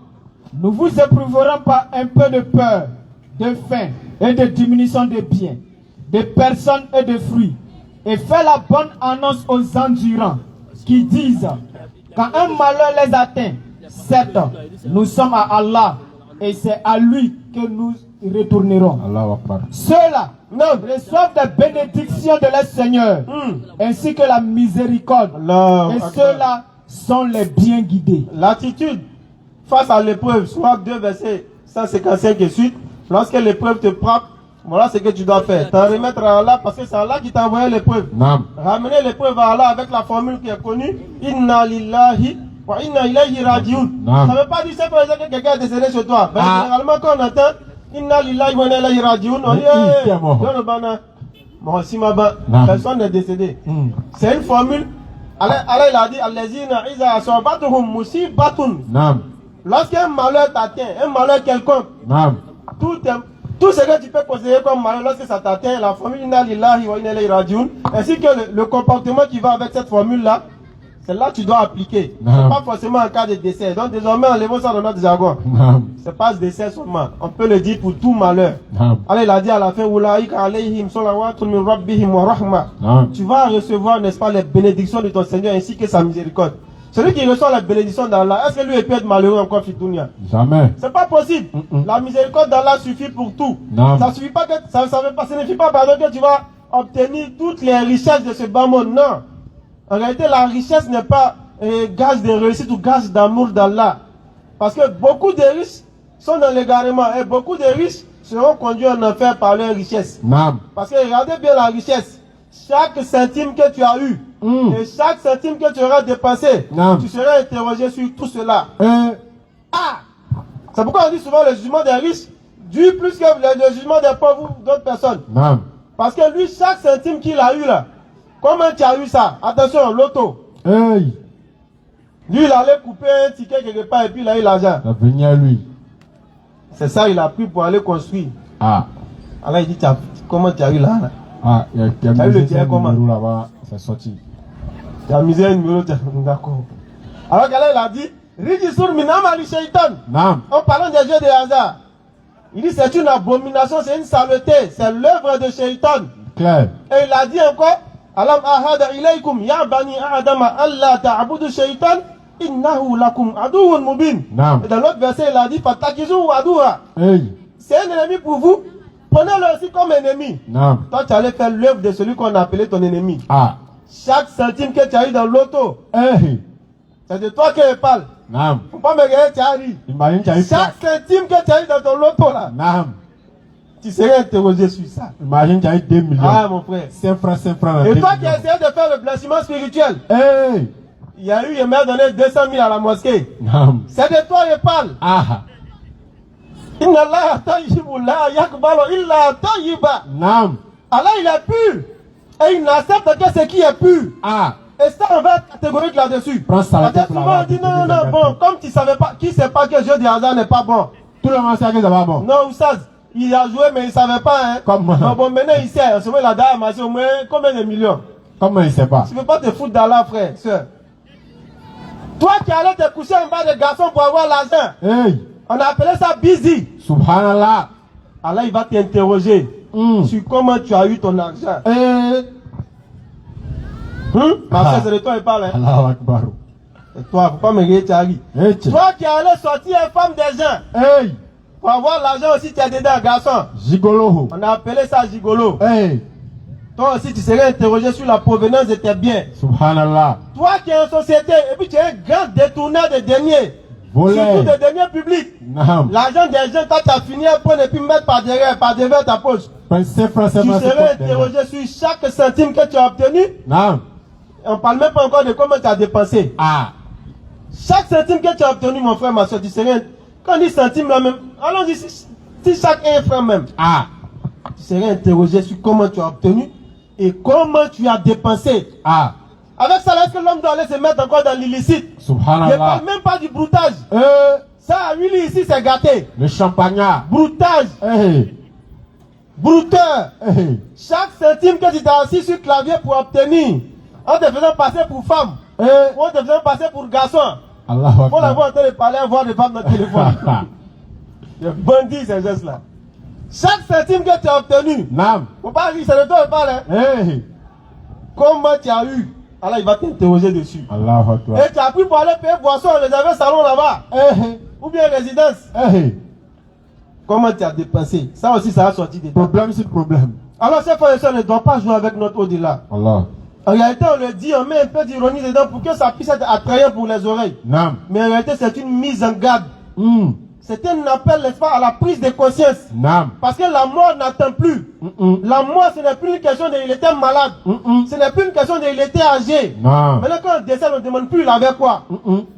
nous vous éprouverons par un peu de peur, de faim et de diminution de biens, de personnes et de fruits. Et fais la bonne annonce aux endurants qui disent, quand un malheur les atteint, certes, nous sommes à Allah et c'est à lui que nous retournerons. Ceux-là reçoivent des bénédictions de leur Seigneur, ainsi que la miséricorde. Et ceux-là sont les bien guidés. L'attitude face à l'épreuve, soit 2 versets 155 et suite, lorsque l'épreuve te frappe, Voilà ce que tu dois faire. T'en remettre à Allah parce que c'est Allah qui t'a envoyé l'épreuve. Naam. Ramener l'épreuve à Allah avec la formule qui est connue. Inna lillahi wa inna ilayhi rajiun. Naam. Ça ne veut pas dire c'est que quelqu'un est décédé chez toi. Ben, Ah. généralement quand on entend Inna lillahi wa inna ilayhi rajiun, on dit Mais il est mort. donne le bana. Bon, si ma ba, Naam. personne n'est décédé. Hmm. C'est une formule. Allah il a dit Allazina iza asabatuhum musibatun. Naam. Lorsqu'un malheur t'atteint, un malheur quelconque, Naam. tout ce que tu peux considérer comme malheur lorsque ça t'atteint, la formule Inna lillahi wa inna ilayhi rajiun, ainsi que le comportement qui va avec cette formule-là, c'est là que tu dois appliquer. Non. C'est pas forcément en cas de décès. Donc désormais, enlevons ça dans notre jargon. Naam. C'est pas ce décès seulement. On peut le dire pour tout malheur. Naam. Allah il a dit à la fin, Ulaika alayhim salawatun min rabbihim wa rahma. Naam. Tu vas recevoir, n'est-ce pas, les bénédictions de ton Seigneur ainsi que sa miséricorde. Celui qui reçoit la bénédiction d'Allah, est-ce que lui peut être malheureux encore, Fitounia? Jamais. C'est pas possible. La miséricorde d'Allah suffit pour tout. Non. Ça suffit pas que ça signifie pas pardon que tu vas obtenir toutes les richesses de ce bas monde. Non. En réalité, la richesse n'est pas gage de réussite ou gage d'amour d'Allah. Parce que beaucoup de riches sont dans l'égarement et beaucoup de riches seront conduits en enfer par leur richesse. Naam. Parce que regardez bien la richesse. Chaque centime que tu as eu et chaque centime que tu auras dépensé, Non. tu seras interrogé sur tout cela. Ah. C'est pourquoi on dit souvent le jugement des riches dure plus que le jugement des pauvres ou d'autres personnes. Naam. Parce que lui, chaque centime qu'il a eu là, comment tu as eu ça? Attention, l'auto. Hey. Lui, il allait couper un ticket quelque part et puis il a eu l'argent. Ça venait à lui. C'est ça, il a pris pour aller construire. Ah. Alors il dit, comment tu as eu là? Ah, il y a T'as eu le tiers comment? numéro là-bas, c'est sorti. Tu as misé un numéro, d'accord. Alors qu'Allah il a dit, Rijisur minam ali shaitan. Naam. En parlant des jeux de hasard, il dit c'est une abomination, c'est une saleté, c'est l'œuvre de shaitan. Clair. Et il a dit encore, Alam ahada ilaykum ya bani adama alla ta'budu shaitan innahu lakum aduwwun mubin. Naam. Et dans l'autre verset, il a dit fatakizu aduwa. Hey. C'est un ennemi pour vous, prenez-le aussi comme ennemi. Naam. Toi, tu allais faire l'œuvre de celui qu'on a appelé ton ennemi. Ah. Chaque centime que tu as eu dans l'auto, Hey. c'est de toi que je parle. Naam. Faut pas me regarder, tu as ri. Imagine tu as eu Chaque centime que tu as eu dans ton loto là, Naam. tu serais interrogé sur ça. Imagine tu as eu 2 millions. Ah mon frère. 5 francs, 5 francs. Et toi qui as essayé de faire le blanchiment spirituel, Hey. il y a eu, il m'a donné 200 000 à la mosquée. Naam. C'est de toi que je parle. Ah. Inna Allah tayyibu la yakbalu illa tayyiba. Naam. Allah il est pur. Et il n'accepte que ce qui est pur. Ah. Et ça, on va être catégorique là-dessus. Prends ça la Parce tête que là. souvent on dit non, non, non, bon, comme tu savais pas, qui sait pas que le jeu de hasard n'est pas bon. Tout le monde sait que ça va bon. Non, Oussaz, il a joué mais il savait pas, hein. Comment? Bon, maintenant il sait, en ce moment, il a déjà amassé au moins combien de millions? Comment il sait pas? Tu ne peux pas te foutre d'Allah, frère, soeur. Toi qui allais te coucher en bas des garçons pour avoir l'argent, Hey. on a appelé ça busy. Subhanallah. Allah, il va t'interroger sur comment tu as eu ton argent. Hey. Ma frère, c'est de toi il parle, hein. Allahu Akbar. Et toi, faut pas me regarder, tu as ri. Hey. Toi qui allais sortir une femme des gens, Hey. pour avoir l'argent aussi, tu as dedans, garçon. Gigolo. On a appelé ça gigolo. Hey. Toi aussi, tu serais interrogé sur la provenance de tes biens. Subhanallah. Toi qui es en société, et puis tu es un grand détourneur de deniers. Voleur. Surtout de deniers publics. Naam. L'argent des gens, toi, tu as fini à prendre et puis mettre par derrière, par devant ta poche. 5 francs, 5 Tu francs. serais interrogé sur chaque centime que tu as obtenu. Naam. On ne parle même pas encore de comment tu as dépensé. Ah. Chaque centime que tu as obtenu, mon frère, ma soeur, tu serais. Quand on dit centime là même, allons-y, si chaque 1 franc même, Ah. tu serais interrogé sur comment tu as obtenu et comment tu as dépensé. Ah. Avec ça, est-ce que l'homme doit aller se mettre encore dans l'illicite? Je ne Subhanallah. parle même pas du broutage. Ça, lui, ici, c'est gâté. Le champagnat. Broutage, Hey. brouteur. Hey. Chaque centime que tu t'as assis sur le clavier pour obtenir, en te faisant passer pour femme, Hey. ou en te faisant passer pour garçon, Allahu faut Akbar. l'avoir en train de parler, voir des femmes dans le téléphone. Les bandits, ces gestes-là. Chaque centime que tu as obtenu, Naam. faut pas dire, c'est de toi que je parle, hein. Hey. Comment tu as eu? Alors il va t'interroger dessus. Allahu Akbar. Et tu as pris pour aller payer boisson, réserver salon là-bas, Hey. ou bien résidence. Hey. Comment tu as dépensé? Ça aussi, ça a sorti des Problème sur problème. Alors, ces frères et sœurs ne doivent pas jouer avec notre au-delà. Allah. En réalité, on le dit, on met un peu d'ironie dedans pour que ça puisse être attrayant pour les oreilles. Naam. Mais en réalité, c'est une mise en garde. c'est un appel, n'est-ce pas, à la prise de conscience. Naam. Parce que la mort n'attend plus. La mort, ce n'est plus une question de il était malade. Ce n'est plus une question de il était âgé. Naam. Maintenant, quand il décède, on ne demande plus il avait quoi.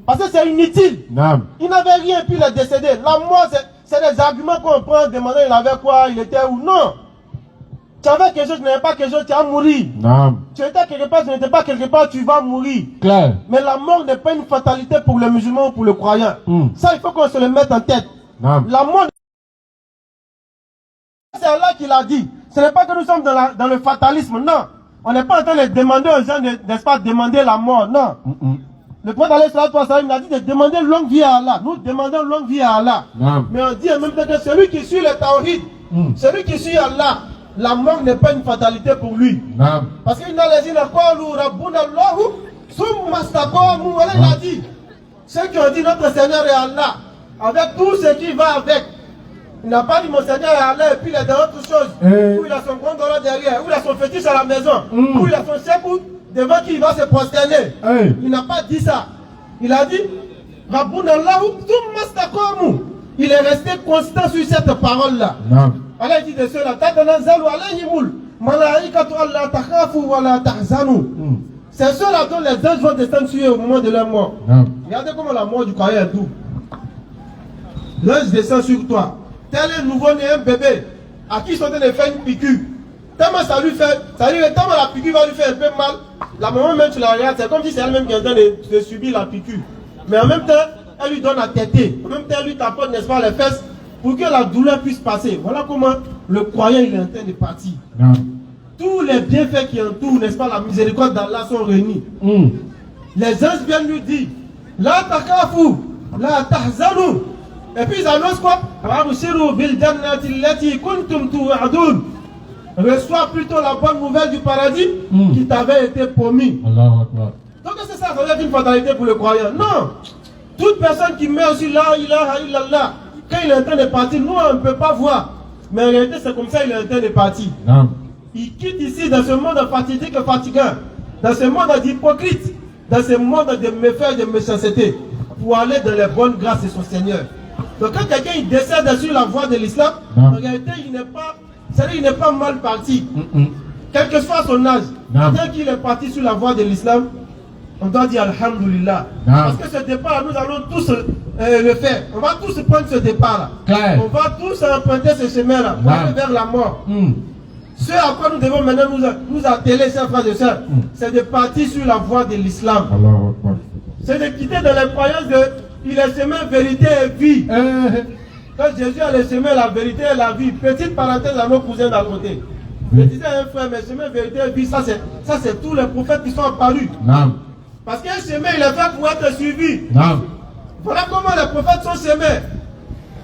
Parce que c'est inutile. Naam. Il n'avait rien, puis il est décédé. La mort, c'est des arguments qu'on prend, demander il avait quoi, il était où. Non. Tu avais quelque chose, tu n'avais pas quelque chose, tu vas mourir. Naam. Tu étais quelque part, tu n'étais pas quelque part, tu vas mourir. Clair. Mais la mort n'est pas une fatalité pour le musulman ou pour le croyant. Ça, il faut qu'on se le mette en tête. Naam. La mort, c'est Allah qui l'a dit. Ce n'est pas que nous sommes dans le fatalisme, non. On n'est pas en train de demander aux gens, n'est-ce pas, demander la mort, non. Le prophète il a dit de demander longue vie à Allah. Nous demandons longue vie à Allah. Naam. Mais on dit en même temps que celui qui suit le tawhid, celui qui suit Allah, la mort n'est pas une fatalité pour lui. Naam. Parce qu'il a les il a dit, ceux qui ont dit notre Seigneur est Allah, avec tout ce qui va avec. Il n'a pas dit mon Seigneur est Allah et puis il est dans autre chose. Où il a son grand dollar derrière, où il a son fétiche à la maison, où il a son chef devant qui il va se prosterner. Il n'a pas dit ça. Il a dit, il est resté constant sur cette parole-là. Allah dit de ceux-là, c'est ceux-là dont les anges vont descendre sur eux au moment de leur mort. Regardez comment la mort du croyant est doux. L'ange descend sur toi. Tel est nouveau-né, un bébé, à qui ils sont en train de faire une piqûre. Tellement ça lui fait, tellement la piqûre va lui faire un peu mal, la maman même tu la regardes, c'est comme si c'est elle-même qui est en train de subir la piqûre. Mais en même temps, elle lui donne à téter. En même temps, elle lui tapote, n'est-ce pas, les fesses, pour que la douleur puisse passer. Voilà comment le croyant il est en train de partir. Tous les bienfaits qui entourent, n'est-ce pas, la miséricorde d'Allah sont réunis. Les anges viennent lui dire, la takafu, la tahzanu. Et puis ils annoncent quoi? Reçois plutôt la bonne nouvelle du paradis qui t'avait été promis. Donc c'est ça, ça veut dire une fatalité pour le croyant. Non. Toute personne qui meurt sur la ilaha illallah, quand il est en train de partir, nous on ne peut pas voir. Mais en réalité c'est comme ça il est en train de partir. Il quitte ici dans ce monde fatidique et fatigant, dans ce monde d'hypocrite, dans ce monde de méfaits et de méchanceté, pour aller dans les bonnes grâces de son Seigneur. Donc quand quelqu'un il décède sur la voie de l'islam, en réalité il n'est pas mal parti. Quel que soit son âge, dès qu'il est parti sur la voie de l'islam, on doit dire Alhamdulillah. Parce que ce départ, nous allons tous le faire. On va tous prendre ce départ-là. On va tous emprunter ce chemin-là pour aller vers la mort. Ce à quoi nous devons maintenant nous atteler, chers frères et sœurs, c'est de partir sur la voie de l'islam. C'est de quitter dans les croyances de il est chemin, vérité et vie. Quand Jésus a le chemin, la vérité et la vie, petite parenthèse à nos cousins d'à côté. Je disais à un frère, mais chemin, vérité et vie, ça c'est tous les prophètes qui sont apparus. Parce qu'un chemin, il est fait pour être suivi. Voilà comment les prophètes sont semés.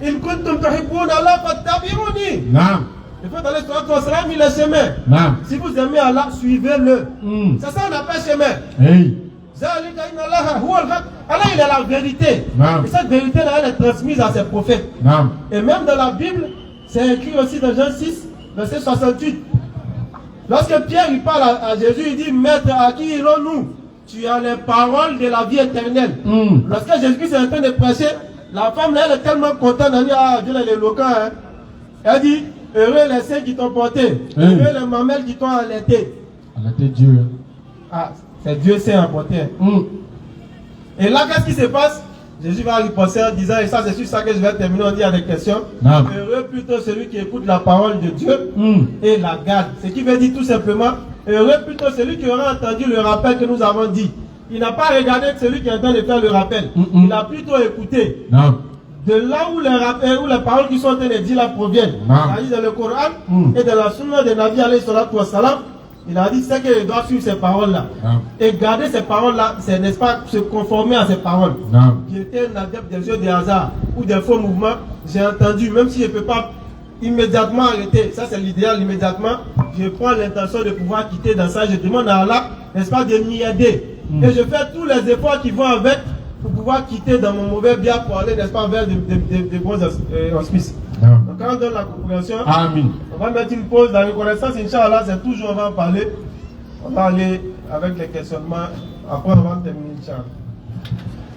In kuntum tuhibbuna Allah fattabi'uni. Le fait d'aller sur la salam, il est chemin. Si vous aimez Allah, suivez-le. C'est ça qu'on appelle chemin. Allah, il est la vérité. Et cette vérité-là, elle est transmise à ses prophètes. Et même dans la Bible, c'est écrit aussi dans Jean 6, verset 68. Lorsque Pierre il parle à Jésus, il dit, Maître, à qui irons-nous? Tu as les paroles de la vie éternelle. Lorsque Jésus-Christ est en train de prêcher, la femme là, elle est tellement contente de dire, ah, Dieu est éloquent. Hein. Elle dit, heureux les seins qui t'ont porté, heureux les mamelles qui t'ont allaité. Allaité Dieu. Ah, c'est Dieu s'est emporté. Et là, qu'est-ce qui se passe? Jésus va riposter en disant, et ça c'est sur ça que je vais terminer, on dit à des questions. Heureux plutôt celui qui écoute la parole de Dieu et la garde. Ce qui veut dire tout simplement, heureux plutôt celui qui aura entendu le rappel que nous avons dit. Il n'a pas regardé celui qui est en train de faire le rappel. Il a plutôt écouté. De là où les paroles qui sont en train de dire là proviennent. C'est-à-dire dans le Coran et dans la sunna de Nabi alayhi salatu wa salam. Il a dit c'est qu'il doit suivre ces paroles-là. Et garder ces paroles-là, c'est n'est-ce pas se conformer à ces paroles. J'étais un adepte des jeux de hasard ou des faux mouvements. J'ai entendu, même si je ne peux pas immédiatement arrêter, ça c'est l'idéal immédiatement, je prends l'intention de pouvoir quitter dans ça. Je demande à Allah, n'est-ce pas, de m'y aider. Et je fais tous les efforts qui vont avec pour pouvoir quitter dans mon mauvais bien pour aller, n'est-ce pas, vers de bons auspices. Donc quand on donne la compréhension, on va mettre une pause. La reconnaissance, Inch'Allah, c'est toujours, on va en parler. On va aller avec les questionnements. Après, on va terminer, Inch'Allah.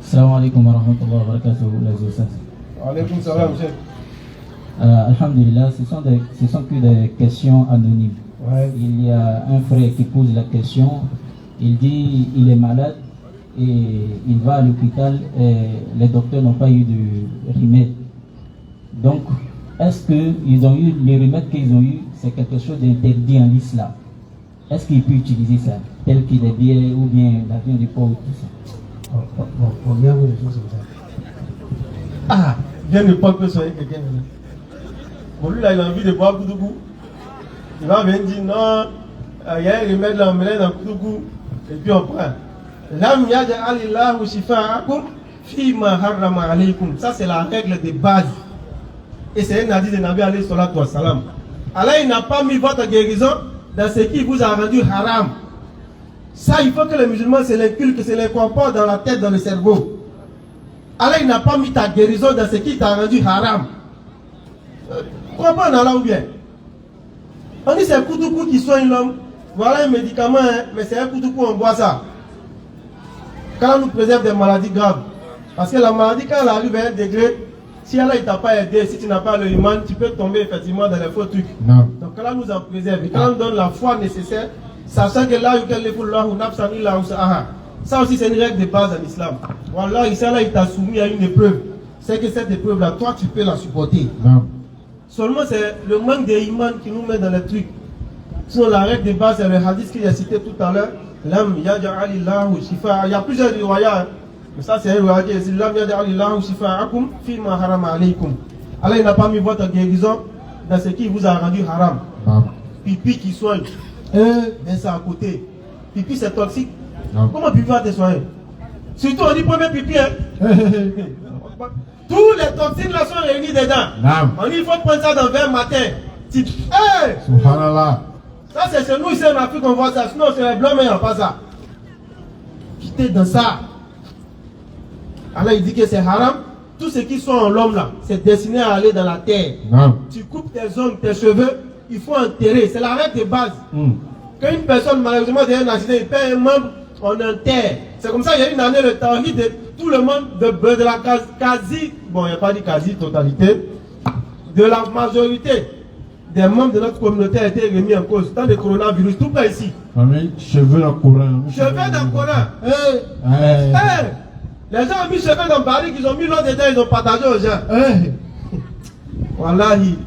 Assalamu alaikum wa rahmatullahi wa barakatuh, les ustaz. Alaykoum salam, chef. Alhamdulillah, ce sont que des questions anonymes. Ouais. Il y a un frère qui pose la question, il dit il est malade et il va à l'hôpital et les docteurs n'ont pas eu de remède. Donc, est-ce que ils ont eu les remèdes qu'ils ont eu, c'est quelque chose d'interdit en l'islam? Est-ce qu'il peut utiliser ça, tel qu'il est bière ou bien la viande du porc ou tout ça? Bon, bien les choses comme ça. Ah, bien ne pas que soigner quelqu'un. Bon, lui là, il a envie de boire Koutougou. Il va venir dire non, il y a un remède là, on met dans Koutougou, et puis on prend. Lam yaj'al Allahu shifa'akum fima harrama alaykum. Ça, c'est la règle de base. Et c'est un hadith de Nabi alayhi salatu wa salam. Allah, il n'a pas mis votre guérison dans ce qui vous a rendu haram. Ça, il faut que les musulmans se l'inculquent, que se l'incorporent dans la tête, dans le cerveau. Allah, il n'a pas mis ta guérison dans ce qui t'a rendu haram. Crois pas en Allah ou bien? On dit c'est Koutougou qui soigne l'homme. Voilà un médicament, hein, mais c'est un Koutougou, on boit ça. Quand on nous préserve des maladies graves. Parce que la maladie, quand elle arrive à un degré, si Allah ne t'a pas aidé, si tu n'as pas le iman, tu peux tomber effectivement dans les faux trucs. Non. Donc Allah nous en préserve. Et quand on donne la foi nécessaire, sachant que là, ça aussi c'est une règle de base en islam. Wallah, ici Allah il t'a soumis à une épreuve. C'est que cette épreuve-là, toi tu peux la supporter. Non. Seulement c'est le manque d'iman qui nous met dans les trucs. Sinon la règle de base, c'est le hadith qu'il a cité tout à l'heure. Lam yaj'alillahu shifa. Il y a plusieurs riwayats. Mais ça c'est un riwayat qui dit Lam yaj'alillahu shifa'akum fima harama alaykum. Allah il n'a pas mis votre guérison dans ce qui vous a rendu haram. Non. Pipi qui soigne. Mais c'est à côté. Pipi c'est toxique. Non. Comment pipi va te soigner? Surtout on dit premier pipi hein. Tous les toxines là sont réunis dedans. Non. On dit il faut prendre ça dans 20 matin. Type, hey! Subhanallah. Ça c'est chez nous ici en Afrique on voit ça. Sinon c'est les blancs mais il n'y a pas ça. Quittez dans ça. Allah il dit que c'est haram. Tout ce qui sont en l'homme là, c'est destiné à aller dans la terre. Non. Tu coupes tes ongles, tes cheveux, il faut enterrer. C'est la règle de base. Quand une personne malheureusement a un accident, il perd un membre, on enterre. C'est comme ça, il y a une année, le tawhid de tout le monde, de la quasi, bon, il n'y a pas dit quasi totalité, de la majorité des membres de notre communauté a été remis en cause. Tant de coronavirus, tout pas ici. Cheveux dans le Coran. Cheveux dans le Coran. Les gens ont mis cheveux dans le baril, ils ont mis l'eau dedans, ils ont partagé aux gens. Wallahi.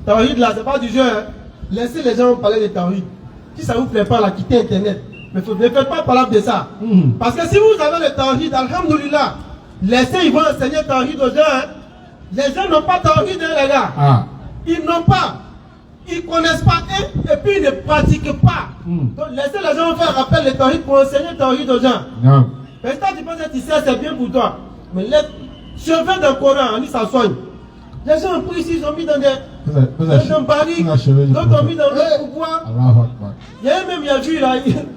Tawhid là, c'est pas du jeu. Hein. Laissez les gens parler de Tawhid. Si ça vous plaît pas, là, quittez Internet. Mais ne faites pas parler de ça. Parce que si vous avez le Tawhid, alhamdoulilah, laissez, ils vont enseigner Tawhid aux gens. Hein. Les gens n'ont pas Tawhid, hein, les gars. Ah. Ils n'ont pas. Ils ne connaissent pas et puis ils ne pratiquent pas. Donc laissez les gens faire rappel de Tawhid pour enseigner Tawhid aux gens. Non. Mais si tu penses que tu sais, c'est bien pour toi. Mais les cheveux d'un Coran, on dit ça soigne. Les gens ont pris ici, ils ont mis dans des barriques, d'autres ont mis dans le pouvoir. Il y a même, il y a vu là,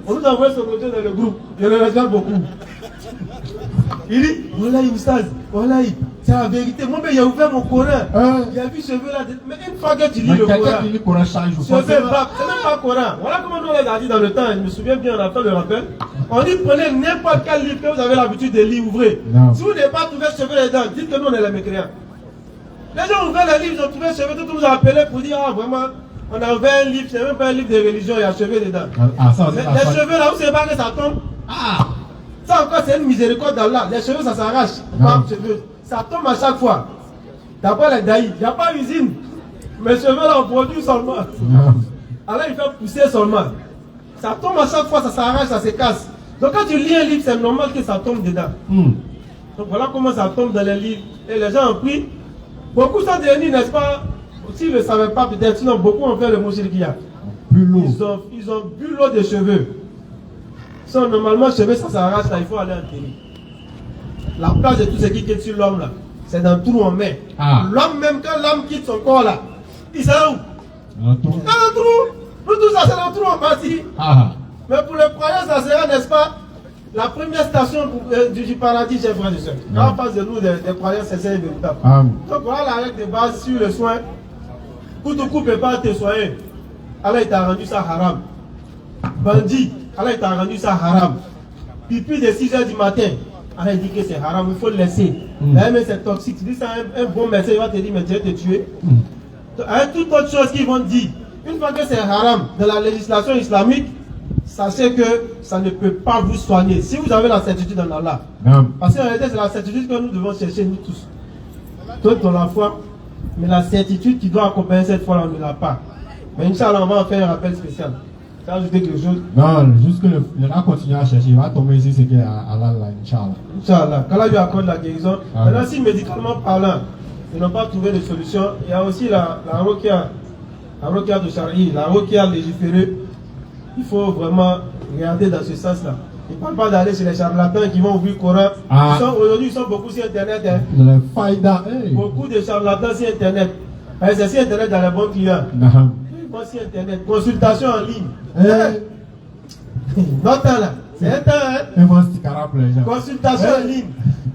on nous a envoyé son audio dans le groupe. Je le regarde beaucoup. Il dit, voilà, Oustaz, voilà, c'est la vérité. Moi, il a ouvert mon Coran. Il a vu cheveux là. Mais une fois que tu lis le Coran, cheveux c'est même pas Coran. Voilà comment nous on les a dit dans le temps. Je me souviens bien, on a fait le rappel. On dit, prenez n'importe quel livre que vous avez l'habitude de lire, ouvrez. Si vous n'avez pas trouvé cheveux dedans, dites que nous on est les mécréants. Les gens ont ouvert les livres, ils ont trouvé cheveux, tout nous a appelé pour dire, ah vraiment, on a ouvert un livre, c'est même pas un livre de religion, il y a cheveux dedans. Les cheveux là, vous savez pas que ça tombe. Ça encore, c'est une miséricorde d'Allah. Les cheveux, ça s'arrache. Ça tombe à chaque fois. D'après les daïs, il n'y a pas d'usine. Mes cheveux là, on produit seulement. Alors il fait pousser seulement. Ça tombe à chaque fois, ça s'arrache, ça se casse. Donc quand tu lis un livre, c'est normal que ça tombe dedans. Donc voilà comment ça tombe dans les livres. Et les gens ont pris. Beaucoup sont devenus, n'est-ce pas? S'ils ne le savaient pas, peut-être, sinon beaucoup ont fait le mouchirikia. Ils ont bu l'eau des cheveux. So, normalement, les cheveux, ça s'arrache là, il faut aller enterrer. La place de tout ce qui quitte sur l'homme là, c'est dans le trou en mer. L'homme, même quand l'homme quitte son corps là, il s'en où? Dans le trou. Nous, tout ça, c'est dans le trou en partie. Mais pour les croyants, ça sera, n'est-ce pas, la première station du paradis, chers frères et sœurs. Quand on passe de nous, des croyants, c'est véritable. Donc voilà la règle de base sur le soin. Koutougou ne peut pas te soigner. Allah, il t'a rendu ça haram. Bandit, Allah, il t'a rendu ça haram. Pipi de 6 h du matin, Allah dit que c'est haram, il faut le laisser. Mais c'est toxique. Tu dis ça à un bon médecin, il va te dire, mais tu vas te tuer. Avec toute autre chose qu'ils vont dire, une fois que c'est haram dans la législation islamique, sachez que ça ne peut pas vous soigner. Si vous avez la certitude en Allah. Parce qu'en réalité, c'est la certitude que nous devons chercher, nous tous. Toi, dans la foi, mais la certitude qui doit accompagner cette foi, on ne l'a pas. Mais Inch'Allah, on va en faire un rappel spécial. Tu as ajouté quelque chose? Non, juste que le gars continue à chercher, il va tomber ici, c'est qu'il y a Allah là, Inch'Allah. Inch'Allah, quand lui accorde la guérison. Maintenant, si médicalement parlant, ils n'ont pas trouvé de solution, il y a aussi la Ruqya de Shari, la Ruqya légiférée. Il faut vraiment regarder dans ce sens-là. Il ne parle pas d'aller chez les charlatans qui vont ouvrir le Coran. Aujourd'hui, ils sont beaucoup sur Internet. Beaucoup de charlatans sur Internet. C'est sur Internet dans les bons clients. Ils vont sur Internet. Consultation en ligne. Notre temps là. C'est un temps. Consultation en ligne.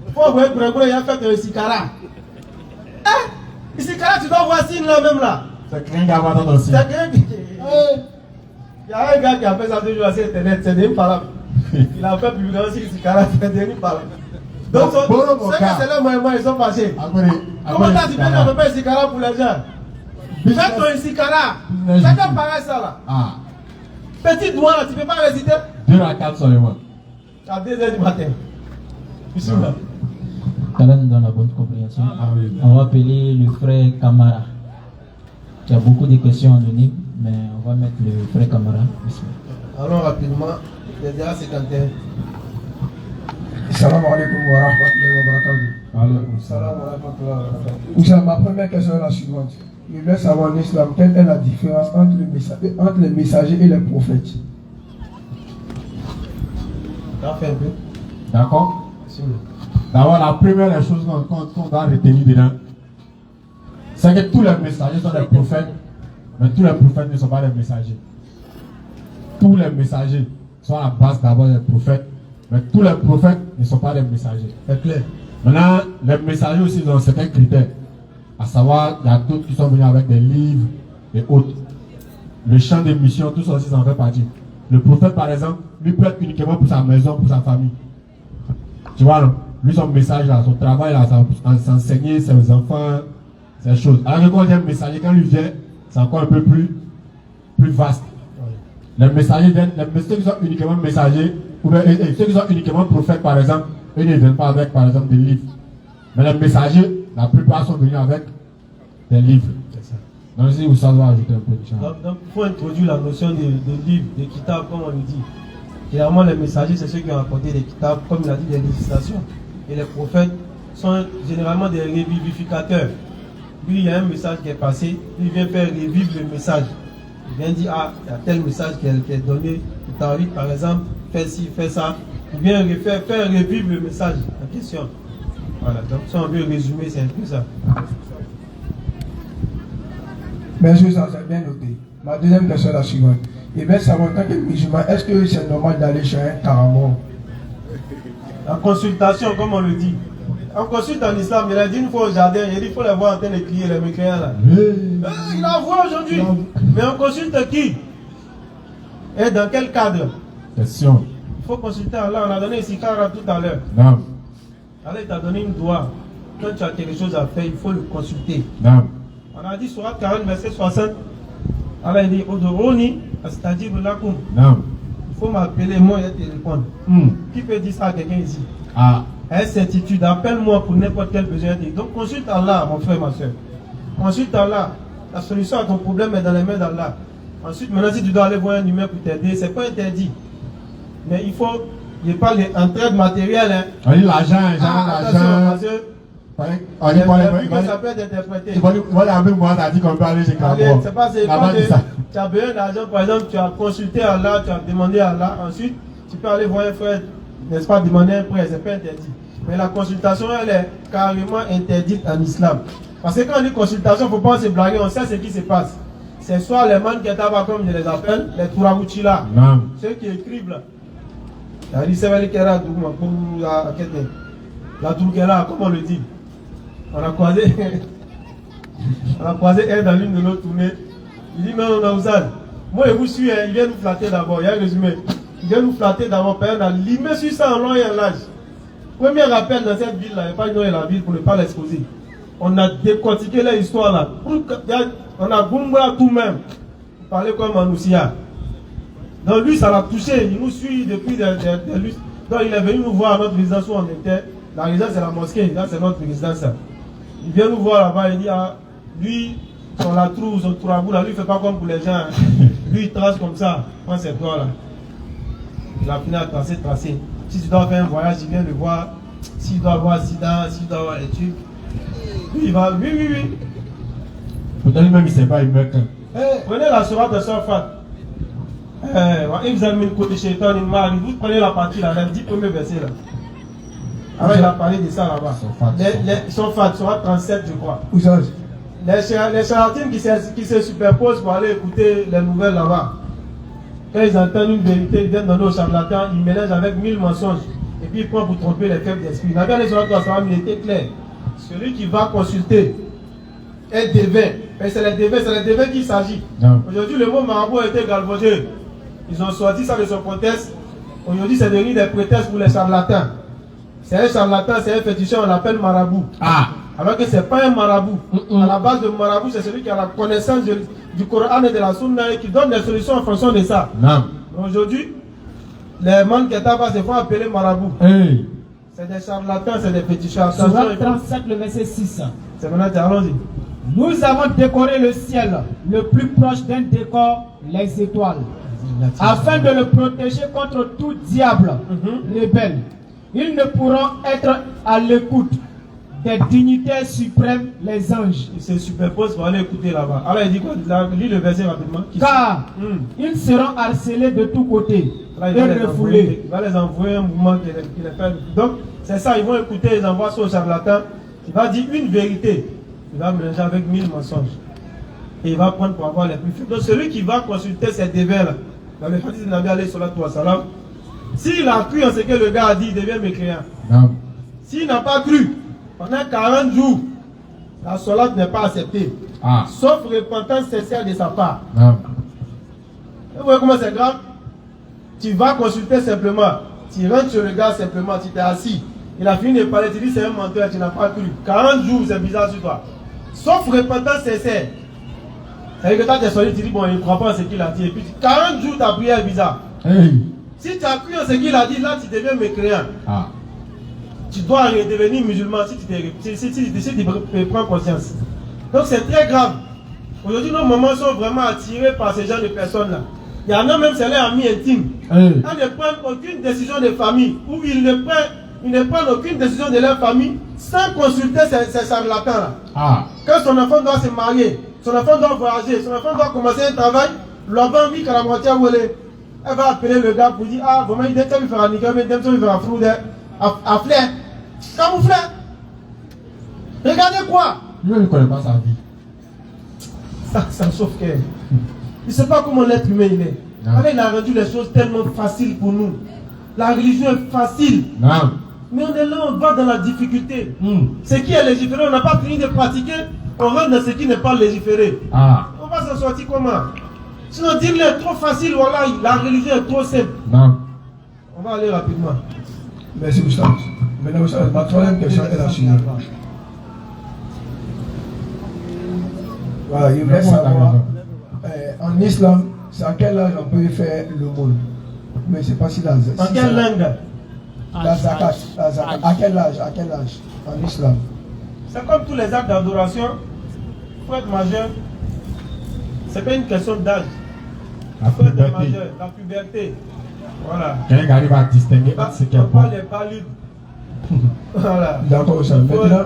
Il faut voir il y a fait un sikara. Le sikara, tu dois voir signe là même là. C'est quelqu'un qui a pas dans c'est quelqu'un qui. Il y a un gars qui a fait ça 2 jours sur Internet. C'est des paroles. Il a fait publication sur sikara. C'est des paroles. Donc, c'est là, moi, ils sont passés. Comment t'as dit que tu ne peux pas sikara pour les gens? Fais ton sikara. Chacun paraît ça là. Petit doigt, tu ne peux pas réciter. 2 à 4 seulement. À 2h du matin. Bismillah. Quand même dans la bonne compréhension, on va appeler le frère Kamara. Il y a beaucoup de questions anonymes, mais on va mettre le frère Kamara. Allons rapidement, il y a déjà 51. Salam alaikum wa rahmatullahi wa barakatuh. Salam wa rahmatullahi wa barakatuh. Ma première question est la suivante. Je voulais savoir en islam quelle est la différence entre les messagers et les prophètes. T'as fait un peu. D'accord? D'abord, la première des choses qu'on doit retenir dedans, c'est que tous les messagers sont des prophètes, mais tous les prophètes ne sont pas des messagers. Tous les messagers sont à la base d'abord des prophètes, mais tous les prophètes ne sont pas des messagers. C'est clair. Maintenant, les messagers aussi ont certains critères. À savoir, il y a d'autres qui sont venus avec des livres et autres. Le champ de mission, tout ça aussi, ça en fait partie. Le prophète, par exemple, lui peut être uniquement pour sa maison, pour sa famille. Tu vois, non? Lui, son message, là, son travail, là, c'est enseigner ses enfants, ces choses. Alors que quand il y a un messager, quand il vient, c'est encore un peu plus vaste. Les messagers ceux qui sont uniquement messagers, ou bien ceux qui sont uniquement prophètes, par exemple, eux ne viennent pas avec, par exemple, des livres. Mais les messagers, la plupart sont venus avec des livres. Donc, si vous savez ajouter un peu. Donc, il faut introduire la notion de livre, de kitab, comme on le dit. Généralement, les messagers, c'est ceux qui ont apporté des kitabs, comme il a dit, des législations. Et les prophètes sont généralement des revivificateurs. Lui, il y a un message qui est passé, il vient faire revivre le message. Il vient dire, il y a tel message qui est donné, le Tawhid, par exemple, fais ci, fais ça. Il vient faire revivre le message en question. Voilà, donc si on veut résumer, c'est un peu ça. Merci, ça c'est bien noté. Ma deuxième question est la suivante. Et bien savoir, en tant que musulman, est-ce que c'est normal d'aller chez un taramon? La consultation, comme on le dit. On consulte en islam, il a dit une fois au jardin, il dit il faut les voir en train de crier, les mécréants là. Il a vu aujourd'hui. Mais on consulte qui? Et dans quel cadre? Question. Il faut consulter Allah. On a donné ici Kara tout à l'heure. Non. Allah t'a donné une doigt. Quand tu as quelque chose à faire, il faut le consulter. Non. On a dit Surat 40, verset 60. Allah dit Oudoroni, astajib lakum. Non. Il faut m'appeler, moi, et te répondre. Qui peut dire ça à quelqu'un ici? Certitude, appelle-moi pour n'importe quel besoin. Donc consulte Allah, mon frère, ma soeur. Consulte Allah. La solution à ton problème est dans les mains d'Allah. Ensuite, maintenant, si tu dois aller voir un humain pour t'aider, c'est pas interdit. Mais il faut, je parle d'entraide matérielle. Hein. On dit l'argent, parce que ça peut être interprété. Voilà un peu moi, ça dit qu'on peut aller chez Cabo. C'est pas tu as besoin d'argent, par exemple, tu as consulté Allah, tu as demandé à Allah. Ensuite, tu peux aller voir un frère, n'est-ce pas, demander un prêt, c'est pas interdit. Mais la consultation, elle est carrément interdite en islam. Parce que quand on dit consultation, il ne faut pas se blaguer, on sait ce qui se passe. C'est soit les man qui étaient comme je les appelle, les Tourawuchi là, ceux qui écrivent là. La Tourkera, comme on le dit. On a croisé elle dans l'une de nos tournées. Il dit non, Ouzal, moi je vous suis, il vient nous flatter d'abord, il y a un résumé. Il vient nous flatter d'abord, il a limé sur ça en long et en large. Premier rappel dans cette ville-là, il n'y a pas ignoré la ville pour ne pas l'exposer. On a décortiqué leur histoire là. On a Gumba tout même. Parler comme Anoussia. Donc lui, ça l'a touché. Il nous suit depuis des lustres. Donc il est venu nous voir à notre résidence où on était. La résidence c'est la mosquée, là c'est notre résidence. Il vient nous voir là-bas, il dit lui, son latrou, son troubou là, lui il fait pas comme pour les gens. Lui il trace comme ça, prend ses doigts là. Il a fini à tracer. Si tu dois faire un voyage, il vient le voir. S'il doit avoir sida, s'il doit avoir les trucs. Lui il va, oui. Pourtant lui-même il sait pas, il meurt. Prenez la sourate de Safat. Vous prenez la partie là, les 10 premiers versets là. Alors il a parlé de ça là-bas. Safat, sourate 37 je crois. Où ça? Les charlatans qui se superposent pour aller écouter les nouvelles là-bas. Quand ils entendent une vérité, ils viennent donner aux charlatans, ils mélangent avec 1000 mensonges. Et puis ils prennent pour tromper les faibles d'esprit. Dans les sourates il était clair. Celui qui va consulter est devin. Mais c'est les devins qu'il s'agit. Aujourd'hui, le mot marabout a été galvaudé. Ils ont sorti ça de son contexte. Aujourd'hui, c'est devenu des prétextes pour les charlatans. C'est un charlatan, c'est un féticheur, on l'appelle marabout. Alors que ce n'est pas un marabout. À la base de marabout, c'est celui qui a la connaissance du Coran et de la Sunna et qui donne des solutions en fonction de ça. Aujourd'hui, les manquetables se font appeler marabout. C'est des charlatans, c'est des féticheurs. Sourate 37, le verset 6. C'est maintenant, allons-y. Nous avons décoré le ciel, le plus proche d'un décor, les étoiles, afin de le protéger contre tout diable rebelle. Ils ne pourront être à l'écoute des dignitaires suprêmes, les anges. Ils se superposent pour aller écouter là-bas. Alors il dit quoi? Lis le verset rapidement. Car ils seront harcelés de tous côtés et refoulés. Il va les envoyer un mouvement qui les fait. Donc c'est ça, ils vont écouter, ils envoient ça au charlatan. Il va dire une vérité. Il va mélanger avec 1000 mensonges. Et il va prendre pour avoir les plus faibles. Donc celui qui va consulter ces devins-là, dans le hadith de Nabi alayhi salatu wa salam, s'il a cru en ce que le gars a dit, il devient mécréant. S'il n'a pas cru, pendant 40 jours, la salat n'est pas acceptée. Sauf repentance sincère de sa part. Vous voyez comment c'est grave? Tu vas consulter simplement. Tu rentres sur le gars simplement, tu t'es assis. Il a fini de parler, tu dis c'est un menteur, tu n'as pas cru. 40 jours, c'est bizarre sur toi. Sauf repentance sincère. C'est-à-dire que toi, tu es sorti, tu dis bon, il ne croit pas en ce qu'il a dit. Et puis 40 jours, ta prière est bizarre. Si tu as cru en ce qu'il a dit, là, tu deviens mécréant. Tu dois redevenir musulman si tu prends conscience. Donc c'est très grave. Aujourd'hui, nos mamans sont vraiment attirés par ce genre de personnes-là. Il y en a même, c'est leurs amis intimes. Ils ne prennent aucune décision de famille, ou ils ne prennent aucune décision de leur famille sans consulter ces charlatans-là. Quand son enfant doit se marier, son enfant doit voyager, son enfant doit commencer un travail, l'enfant vit qu'à la moitié elle va appeler le gars pour dire vraiment il doit faire un niquer, mais il doit faire un flou à flair. Camoufler. Regardez quoi? Lui, il ne connaît pas sa vie. Ça sauve qu'elle. Il ne sait pas comment l'être humain il est. Alors, il a rendu les choses tellement faciles pour nous. La religion est facile. Mais on est là, on va dans la difficulté. Ce qui est légiféré, on n'a pas fini de pratiquer, on rentre dans ce qui n'est pas légiféré. On va s'en sortir comment? Sinon, dire est trop facile, voilà, la religion est trop simple. On va aller rapidement. Merci, Oustaz. Maintenant, Oustaz, ma troisième question est la suivante. Voilà, il voulait savoir, en islam, c'est à quel âge on peut faire le monde? Mais c'est pas si dans en quelle langue? La zakat. À quel âge en islam? C'est comme tous les actes d'adoration. Il faut être majeur. C'est pas une question d'âge. La puberté. La puberté. Voilà. Quelqu'un arrive à distinguer entre ce qui est on bon. parle des balus. Voilà. D'accord, ça. Maintenant,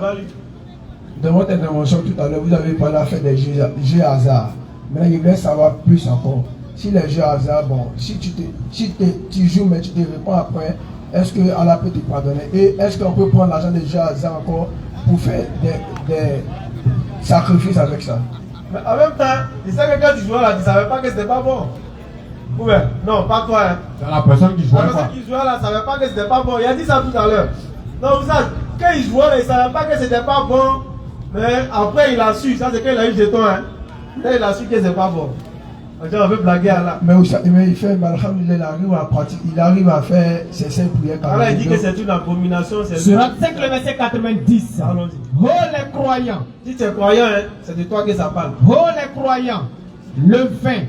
dans votre intervention tout à l'heure, vous avez parlé à faire des jeux hasard. Maintenant, il voulait savoir plus encore. Si les jeux hasard, bon, si tu joues, mais tu te réponds après, est-ce que Allah peut te pardonner? Et est-ce qu'on peut prendre l'argent des jeux hasard encore pour faire des sacrifices avec ça? Mais en même temps, il sait que quand tu jouais là, tu ne savais pas que c'était pas bon. Ou bien, non, pas toi. Hein. C'est la personne qui jouait La pas. personne qui jouait là ne savait pas que c'était pas bon. Il a dit ça tout à l'heure. Non, vous savez, quand il jouait là, il ne savait pas que c'était pas bon. Mais après, il a su. Ça, c'est quand il a eu le jeton. Hein. Là, il a su que c'est pas bon. On veut blaguer Allah. Mais il fait, mais alhamdoulilah, il arrive à pratiquer, il arrive à faire ses 5 prières. Allah il dit que c'est une abomination. Surat 5, le verset 90. Allons-y. Oh les croyants. Si tu es croyant, hein, c'est de toi que ça parle. Oh les croyants. Le vin,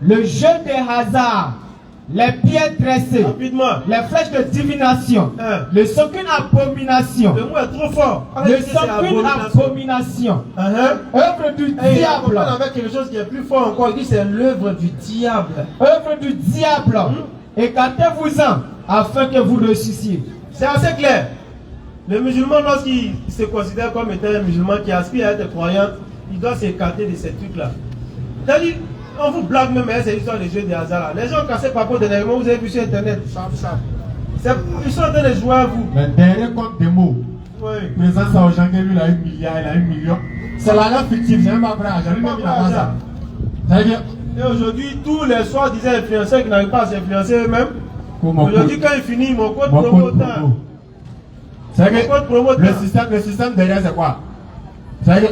le jeu des hasards, les pierres tressées, Rapidement. les flèches de divination, ne sont qu'une abomination. Le mot est trop fort. Ne sont qu'une abomination. Œuvre du diable. Avec quelque chose qui est plus fort encore, il dit c'est l'œuvre du diable. Œuvre du diable. Écartez-vous-en afin que vous réussissiez. C'est assez clair. Le musulman, lorsqu'il se considère comme étant un musulman qui aspire à être croyant, il doit s'écarter de ces trucs-là. C'est-à-dire, on vous blague même, c'est l'histoire des jeux de hasard. Les gens cassés par rapport de l'élément, vous avez vu sur internet. Ils sont en train de jouer à vous. Mais derrière compte des mots, président Saojangue, lui, il a 1 milliard, il a 1 million. C'est l'argent fictif, c'est même pas vrai argent. Lui-même, il a pas ça. C'est-à-dire. Et aujourd'hui, tous les soi-disant influenceurs qui n'arrivent pas à s'influencer eux-mêmes, aujourd'hui, quand ils finissent, mon code promoteur. C'est que le système derrière, c'est quoi? C'est que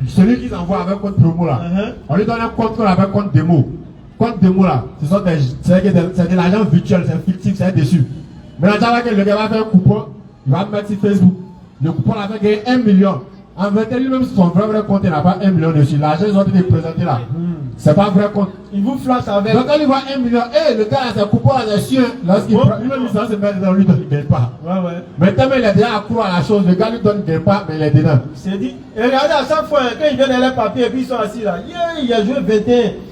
celui qui s'envoie avec compte promo là, on lui donne un compte qu'on appelle compte démo. Compte démo là, c'est de l'argent virtuel, c'est fictif, c'est dessus. Maintenant, le gars va faire un coupon, il va mettre sur Facebook. Le coupon là va gagner 1 million. En vérité, lui-même, son vrai compte, il n'a pas 1 million dessus. L'argent, ils ont été présentés là. C'est pas vrai compte. Il vous flash avec. Donc, quand il voit 1 million, le gars, c'est un coupon là, c'est sûr. Lorsqu'il prend, lui-même, il s'en se met dedans, lui, il ne gagne pas. Maintenant, il est déjà accro à la chose. Le gars lui donne, il ne gagne pas, mais il est dedans. C'est dit. Et regardez, à chaque fois, quand ils viennent les papiers et puis ils sont assis là, il a joué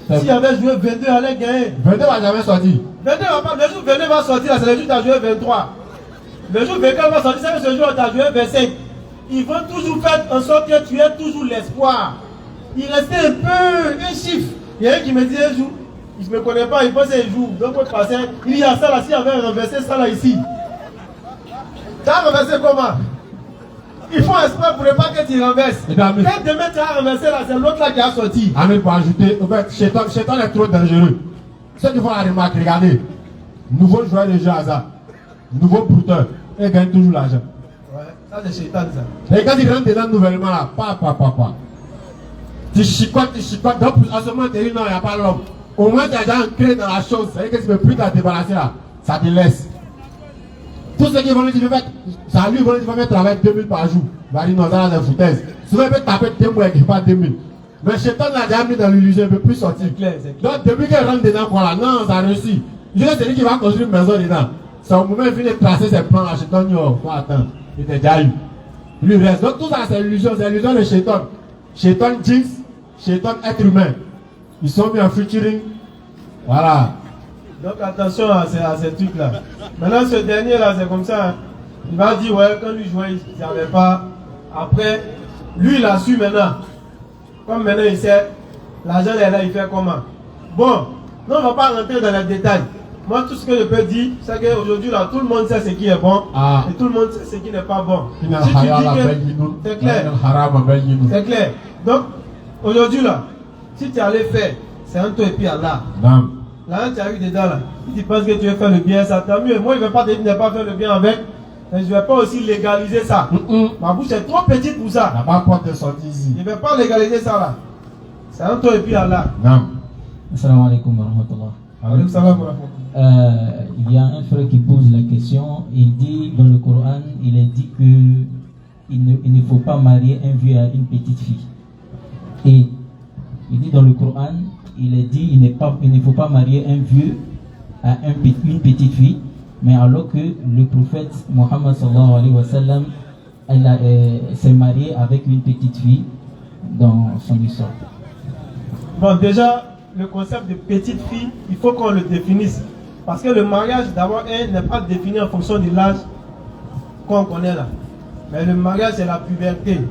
21. S'il avait joué 22, il allait gagner. 22 va jamais sortir. 22 va pas. Le jour 22 va sortir, là, c'est le jour où tu as joué 23. Le jour 24 va sortir, c'est ce jour où tu as joué 25. Ils vont toujours faire en sorte que tu aies toujours l'espoir. Il restait un peu, un chiffre. Il y a un qui me disait un jour, il ne me connaît pas, il pensait un jour. Donc, il passait, il y a ça là, s'il avait renversé ça là ici. Tu as renversé comment? Il faut espoir pour ne pas que tu renverses. Quand demain tu as renversé là, c'est l'autre là qui a sorti. Amen, pour ajouter, en fait, Chétan est trop dangereux. Ceux qui font la remarque, regardez. Nouveau joueur de jeu hasard, nouveau brouteur, il gagne toujours l'argent. Ça c'est Chétan ça. Et quand il rentre dedans nouvellement là, pas. Tu chicotes. Donc à ce moment, tu dis non, il n'y a pas l'homme. Au moins, tu as déjà ancré dans la chose. C'est-à-dire que tu ne peux plus te débarrasser là. Ça te laisse. Tous ceux qui vont lui dire, ça lui, ils vont lui dire, travailler 2000 par jour. Il va dire non, ça c'est foutaise. Souvent, il peut taper 2 mois et pas 2000. Mais Chétan l'a déjà mis dans l'illusion, il ne peut plus sortir. C'est clair. Donc, depuis qu'il rentre dedans, voilà, non, ça réussit. Je sais, c'est lui qui va construire une maison dedans. C'est au moment où il finit de tracer ses plans là, Chétan, faut attendre. Il était déjà eu. Lui reste. Donc, tout ça, c'est l'illusion de Chétan. Chétan jinx, Chétan être humain. Ils sont mis en featuring. Voilà. Donc attention à ces trucs-là. Maintenant, ce dernier-là, c'est comme ça. Hein. Il va dire, ouais, quand lui jouait, il ne savait pas. Après, lui, il a su maintenant. Comme maintenant, il sait, l'argent est là, il fait comment. Bon, non, on ne va pas rentrer dans les détails. Moi, tout ce que je peux dire, c'est qu'aujourd'hui, là, tout le monde sait ce qui est bon. Et tout le monde sait ce qui n'est pas bon. Si tu dis que c'est clair. C'est clair. Donc, aujourd'hui, là, si tu allais faire, c'est un toi et puis Allah. Là, tu as eu dedans, là. Si tu penses que tu veux faire le bien, ça tant mieux. Moi, il ne veut pas dire que tu n'as pas fait le bien avec. Mais je ne vais pas aussi légaliser ça. Ma bouche est trop petite pour ça. La porte de sortie ici. Je ne vais pas légaliser ça, là. C'est un toi et puis Allah. Assalamu alaikum wa rahmatullah. Il y a un frère qui pose la question. Il dit dans le Coran, il est dit que il ne faut pas marier un vieux à une petite fille. Et il dit dans le Coran, il est dit il ne faut pas marier un vieux à une petite fille, mais alors que le prophète Mohammed sallallahu alayhi wa sallam s'est marié avec une petite fille dans son histoire. Bon, déjà, le concept de petite fille, il faut qu'on le définisse. Parce que le mariage, d'abord, n'est pas défini en fonction de l'âge qu'on connaît là. Mais le mariage, c'est la puberté.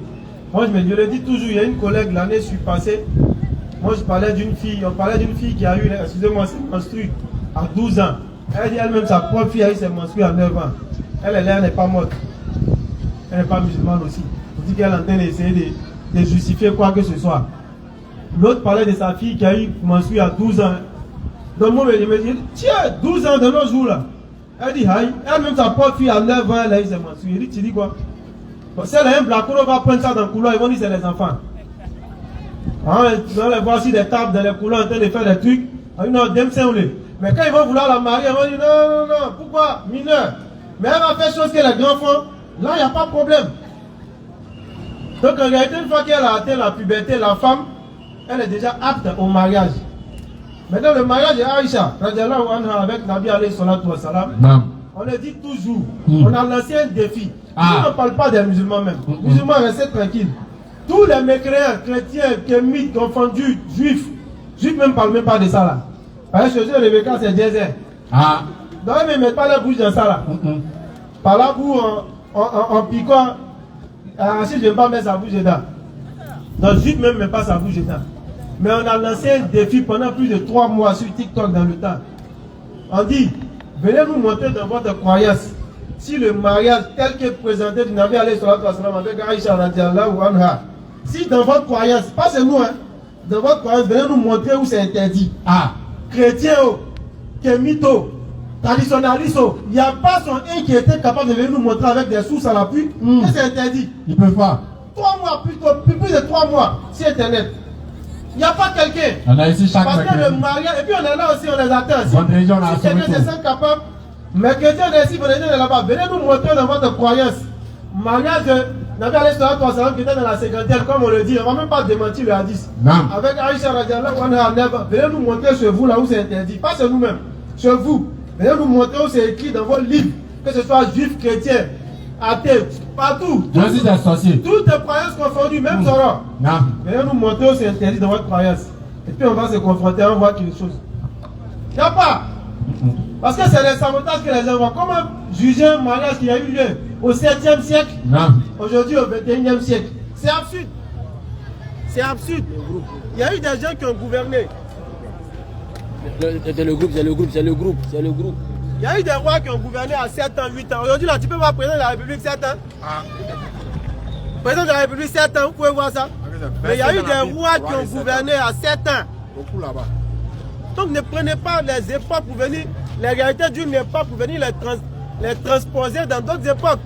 Moi, je le dis toujours, il y a une collègue l'année passée. Moi, on parlait d'une fille qui a eu, excusez-moi, s'est menstruée à 12 ans. Elle dit elle-même, sa propre fille a eu ses menstrues à 9 ans. Elle n'est pas morte. Elle n'est pas musulmane aussi. On dit qu'elle est en train d'essayer de justifier quoi que ce soit. L'autre parlait de sa fille qui a eu menstruée à 12 ans. Donc moi, il me dit, tiens, 12 ans de nos jours là. Elle dit, aïe, elle-même, sa propre fille à 9 ans, elle a eu ses menstrues. Il dit, tu dis quoi? Bon, si elle a un blacoro, on va prendre ça dans le couloir, ils vont dire c'est les enfants. On les voit aussi des tables dans les couleurs en train de faire des trucs. On dit non, mais quand ils vont vouloir la marier, on va dire non, pourquoi? Mineur. Mais elle va faire chose que les grands font. Là, il n'y a pas de problème. Donc en réalité, une fois qu'elle a atteint la puberté, la femme, elle est déjà apte au mariage. Maintenant, le mariage de Aïcha, avec Nabi alayhi salatu wa salam, on le dit toujours. On a lancé un défi. On ne parle pas des musulmans même. Les musulmans restent tranquilles. Tous les mécréants, chrétiens, kémites, confondus, juifs même ne parlent même pas de ça là. Parce que chez eux, les mécréants, c'est désert. Donc ils ne mettent pas la bouche dans ça là. Par là où en piquant, ensuite je ne vais pas mettre sa bouche dedans. Donc juif même ne met pas sa bouche dedans. Mais on a lancé un défi pendant plus de 3 mois sur TikTok dans le temps. On dit, venez nous montrer dans votre croyance si le mariage tel que présenté du Nabi alayhi salatu wa salam avec Aïcha radiallahu anha, si dans votre croyance, pas c'est nous, dans votre croyance, venez nous montrer où c'est interdit. Chrétien, kémito, traditionnaliste, il n'y a pas son un qui était capable de venir nous montrer avec des sources à l'appui que c'est interdit. Ils peuvent pas. 3 mois, plus de 3 mois sur Internet. Il n'y a pas quelqu'un. On a ici chaque parce que le mariage, et puis on est là aussi, on les attend. Si quelqu'un se sent capable, mais chrétiens ici, venez de là-bas, venez nous montrer dans votre croyance. Mariage de Nabi alayhi salatu wa salam qui était dans la cinquantaine, comme on le dit, on ne va même pas démentir le hadith. Avec Aïcha radiallahu anha, venez nous montrer chez vous là où c'est interdit, pas chez nous-mêmes, chez vous. Venez nous montrer où c'est écrit dans vos livres, que ce soit juif, chrétien, athée, partout. Je suis des sorciers. Toutes les croyances confondues, même Zora. Venez nous montrer où c'est interdit dans votre croyance. Et puis on va se confronter, on voit quelque chose. Il n'y a pas. Parce que c'est les sabotages que les gens voient. Comment juger un mariage qui a eu lieu au 7e siècle, aujourd'hui au 21e siècle? C'est absurde. C'est absurde. Il y a eu des gens qui ont gouverné. C'est le groupe. Il y a eu des rois qui ont gouverné à 7 ans, 8 ans. Aujourd'hui, là, tu peux voir le président de la République 7 ans. Président de la République 7 ans, vous pouvez voir ça. Mais il y a eu des rois qui ont gouverné à 7 ans. Beaucoup là-bas. Donc ne prenez pas les époques pour venir, les réalités d'une époque pour venir les transposer dans d'autres époques.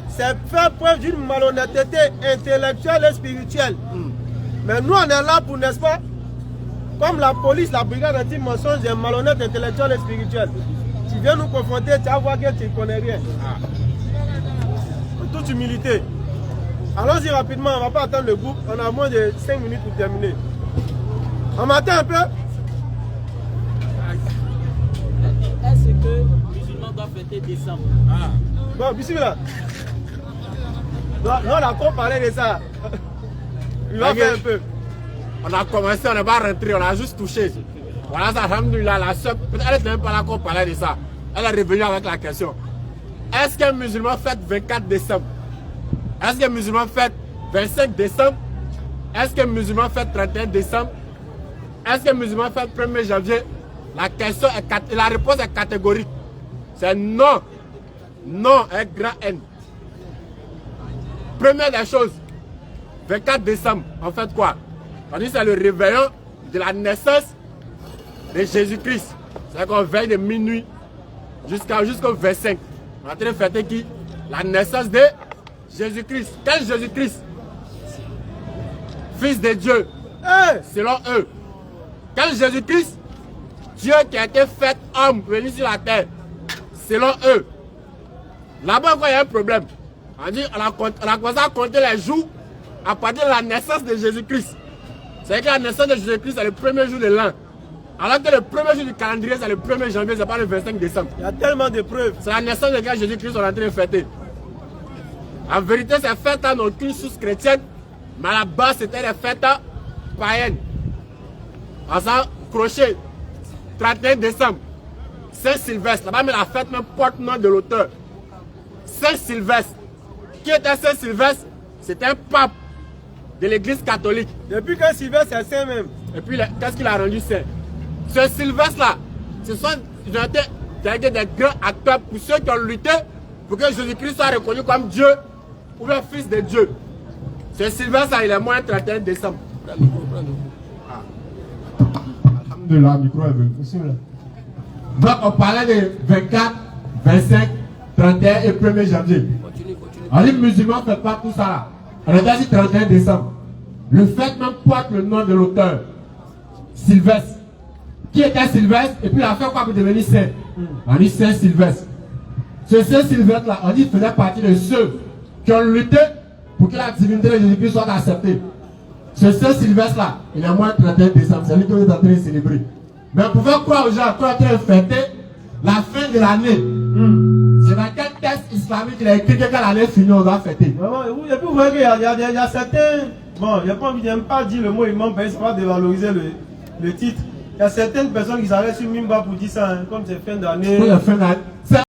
C'est faire preuve d'une malhonnêteté intellectuelle et spirituelle. Mais nous, on est là pour, n'est-ce pas, comme la police, la brigade anti-mensonge est malhonnête intellectuelle et spirituelle. Tu viens nous confronter, tu vas voir que tu ne connais rien. En toute humilité. Allons-y rapidement, on ne va pas attendre le groupe. On a moins de 5 minutes pour terminer. On m'attend un peu. Est-ce que les musulmans doivent fêter décembre? Bon, bismillah. Non, on a trop parlé de ça. Il va faire un peu. On a commencé, on n'est pas rentré, on a juste touché. Voilà ça, alhamdoulilah, la soeur, elle n'était même pas là qu'on parlait de ça. Elle est revenue avec la question. Est-ce qu'un musulman fête 24 décembre? Est-ce qu'un musulman fête 25 décembre? Est-ce qu'un musulman fête 31 décembre? Est-ce qu'un musulman fête 1er janvier? La réponse est catégorique. C'est non. Non, un grand N. Première des choses, 24 décembre, en fait quoi? On dit que c'est le réveillon de la naissance de Jésus-Christ. C'est qu'on veille de minuit jusqu'au 25. On est en train de fêter qui? La naissance de Jésus-Christ. Quel Jésus-Christ? Fils de Dieu. Selon eux. Quel Jésus-Christ? Dieu qui a été fait homme, venu sur la terre. Selon eux. Là-bas, il y a un problème. On dit, on a commencé à compter les jours à partir de la naissance de Jésus-Christ. C'est que la naissance de Jésus-Christ, c'est le premier jour de l'an. Alors que le premier jour du calendrier, c'est le 1er janvier, c'est pas le 25 décembre. Il y a tellement de preuves. C'est la naissance de Jésus-Christ qu'on est en train de fêter. En vérité, c'est fête à aucune source chrétienne, mais à la base, c'était des fêtes païennes. En ça, crochet, 31 décembre, Saint-Sylvestre. Là-bas, mais la fête même porte le nom de l'auteur. Saint-Sylvestre. Qui était Saint-Sylvestre? C'était un pape de l'église catholique. Depuis que Sylvestre est saint même. Et puis, qu'est-ce qu'il a rendu saint? Ce Sylvestre-là, ce sont des grands acteurs pour ceux qui ont lutté pour que Jésus-Christ soit reconnu comme Dieu ou le Fils de Dieu. Ce Sylvestre-là, il est moins 31 décembre. Alhamdulillah, micro est venu. Donc, on parlait de 24, 25, 31 et 1er janvier. On dit musulmans ne font pas tout ça là. On a dit 31 décembre. Le fait même porte le nom de l'auteur. Sylvestre. Qui était Sylvestre? Et puis il a fait quoi pour devenir saint? On dit Saint Sylvestre. Ce Saint Sylvestre là, on dit qu'il faisait partie de ceux qui ont lutté pour que la divinité de Jésus-Christ soit acceptée. Ce Saint Sylvestre là, il est moins le 31 décembre, c'est lui qui est en train de célébrer. Mais vous pouvez croire aux gens qu'on est en train de fêter la fin de l'année. C'est dans quel texte islamique il a écrit que quand l'année finie, on va fêter. Vraiment, et puis vous voyez qu'il y a certains. Bon, il n'y a pas envie de pas dire le mot imam, parce que ça va dévaloriser le titre. Il y a certaines personnes qui s'arrêtent sur Mimba pour dire ça, hein, comme c'est fin d'année.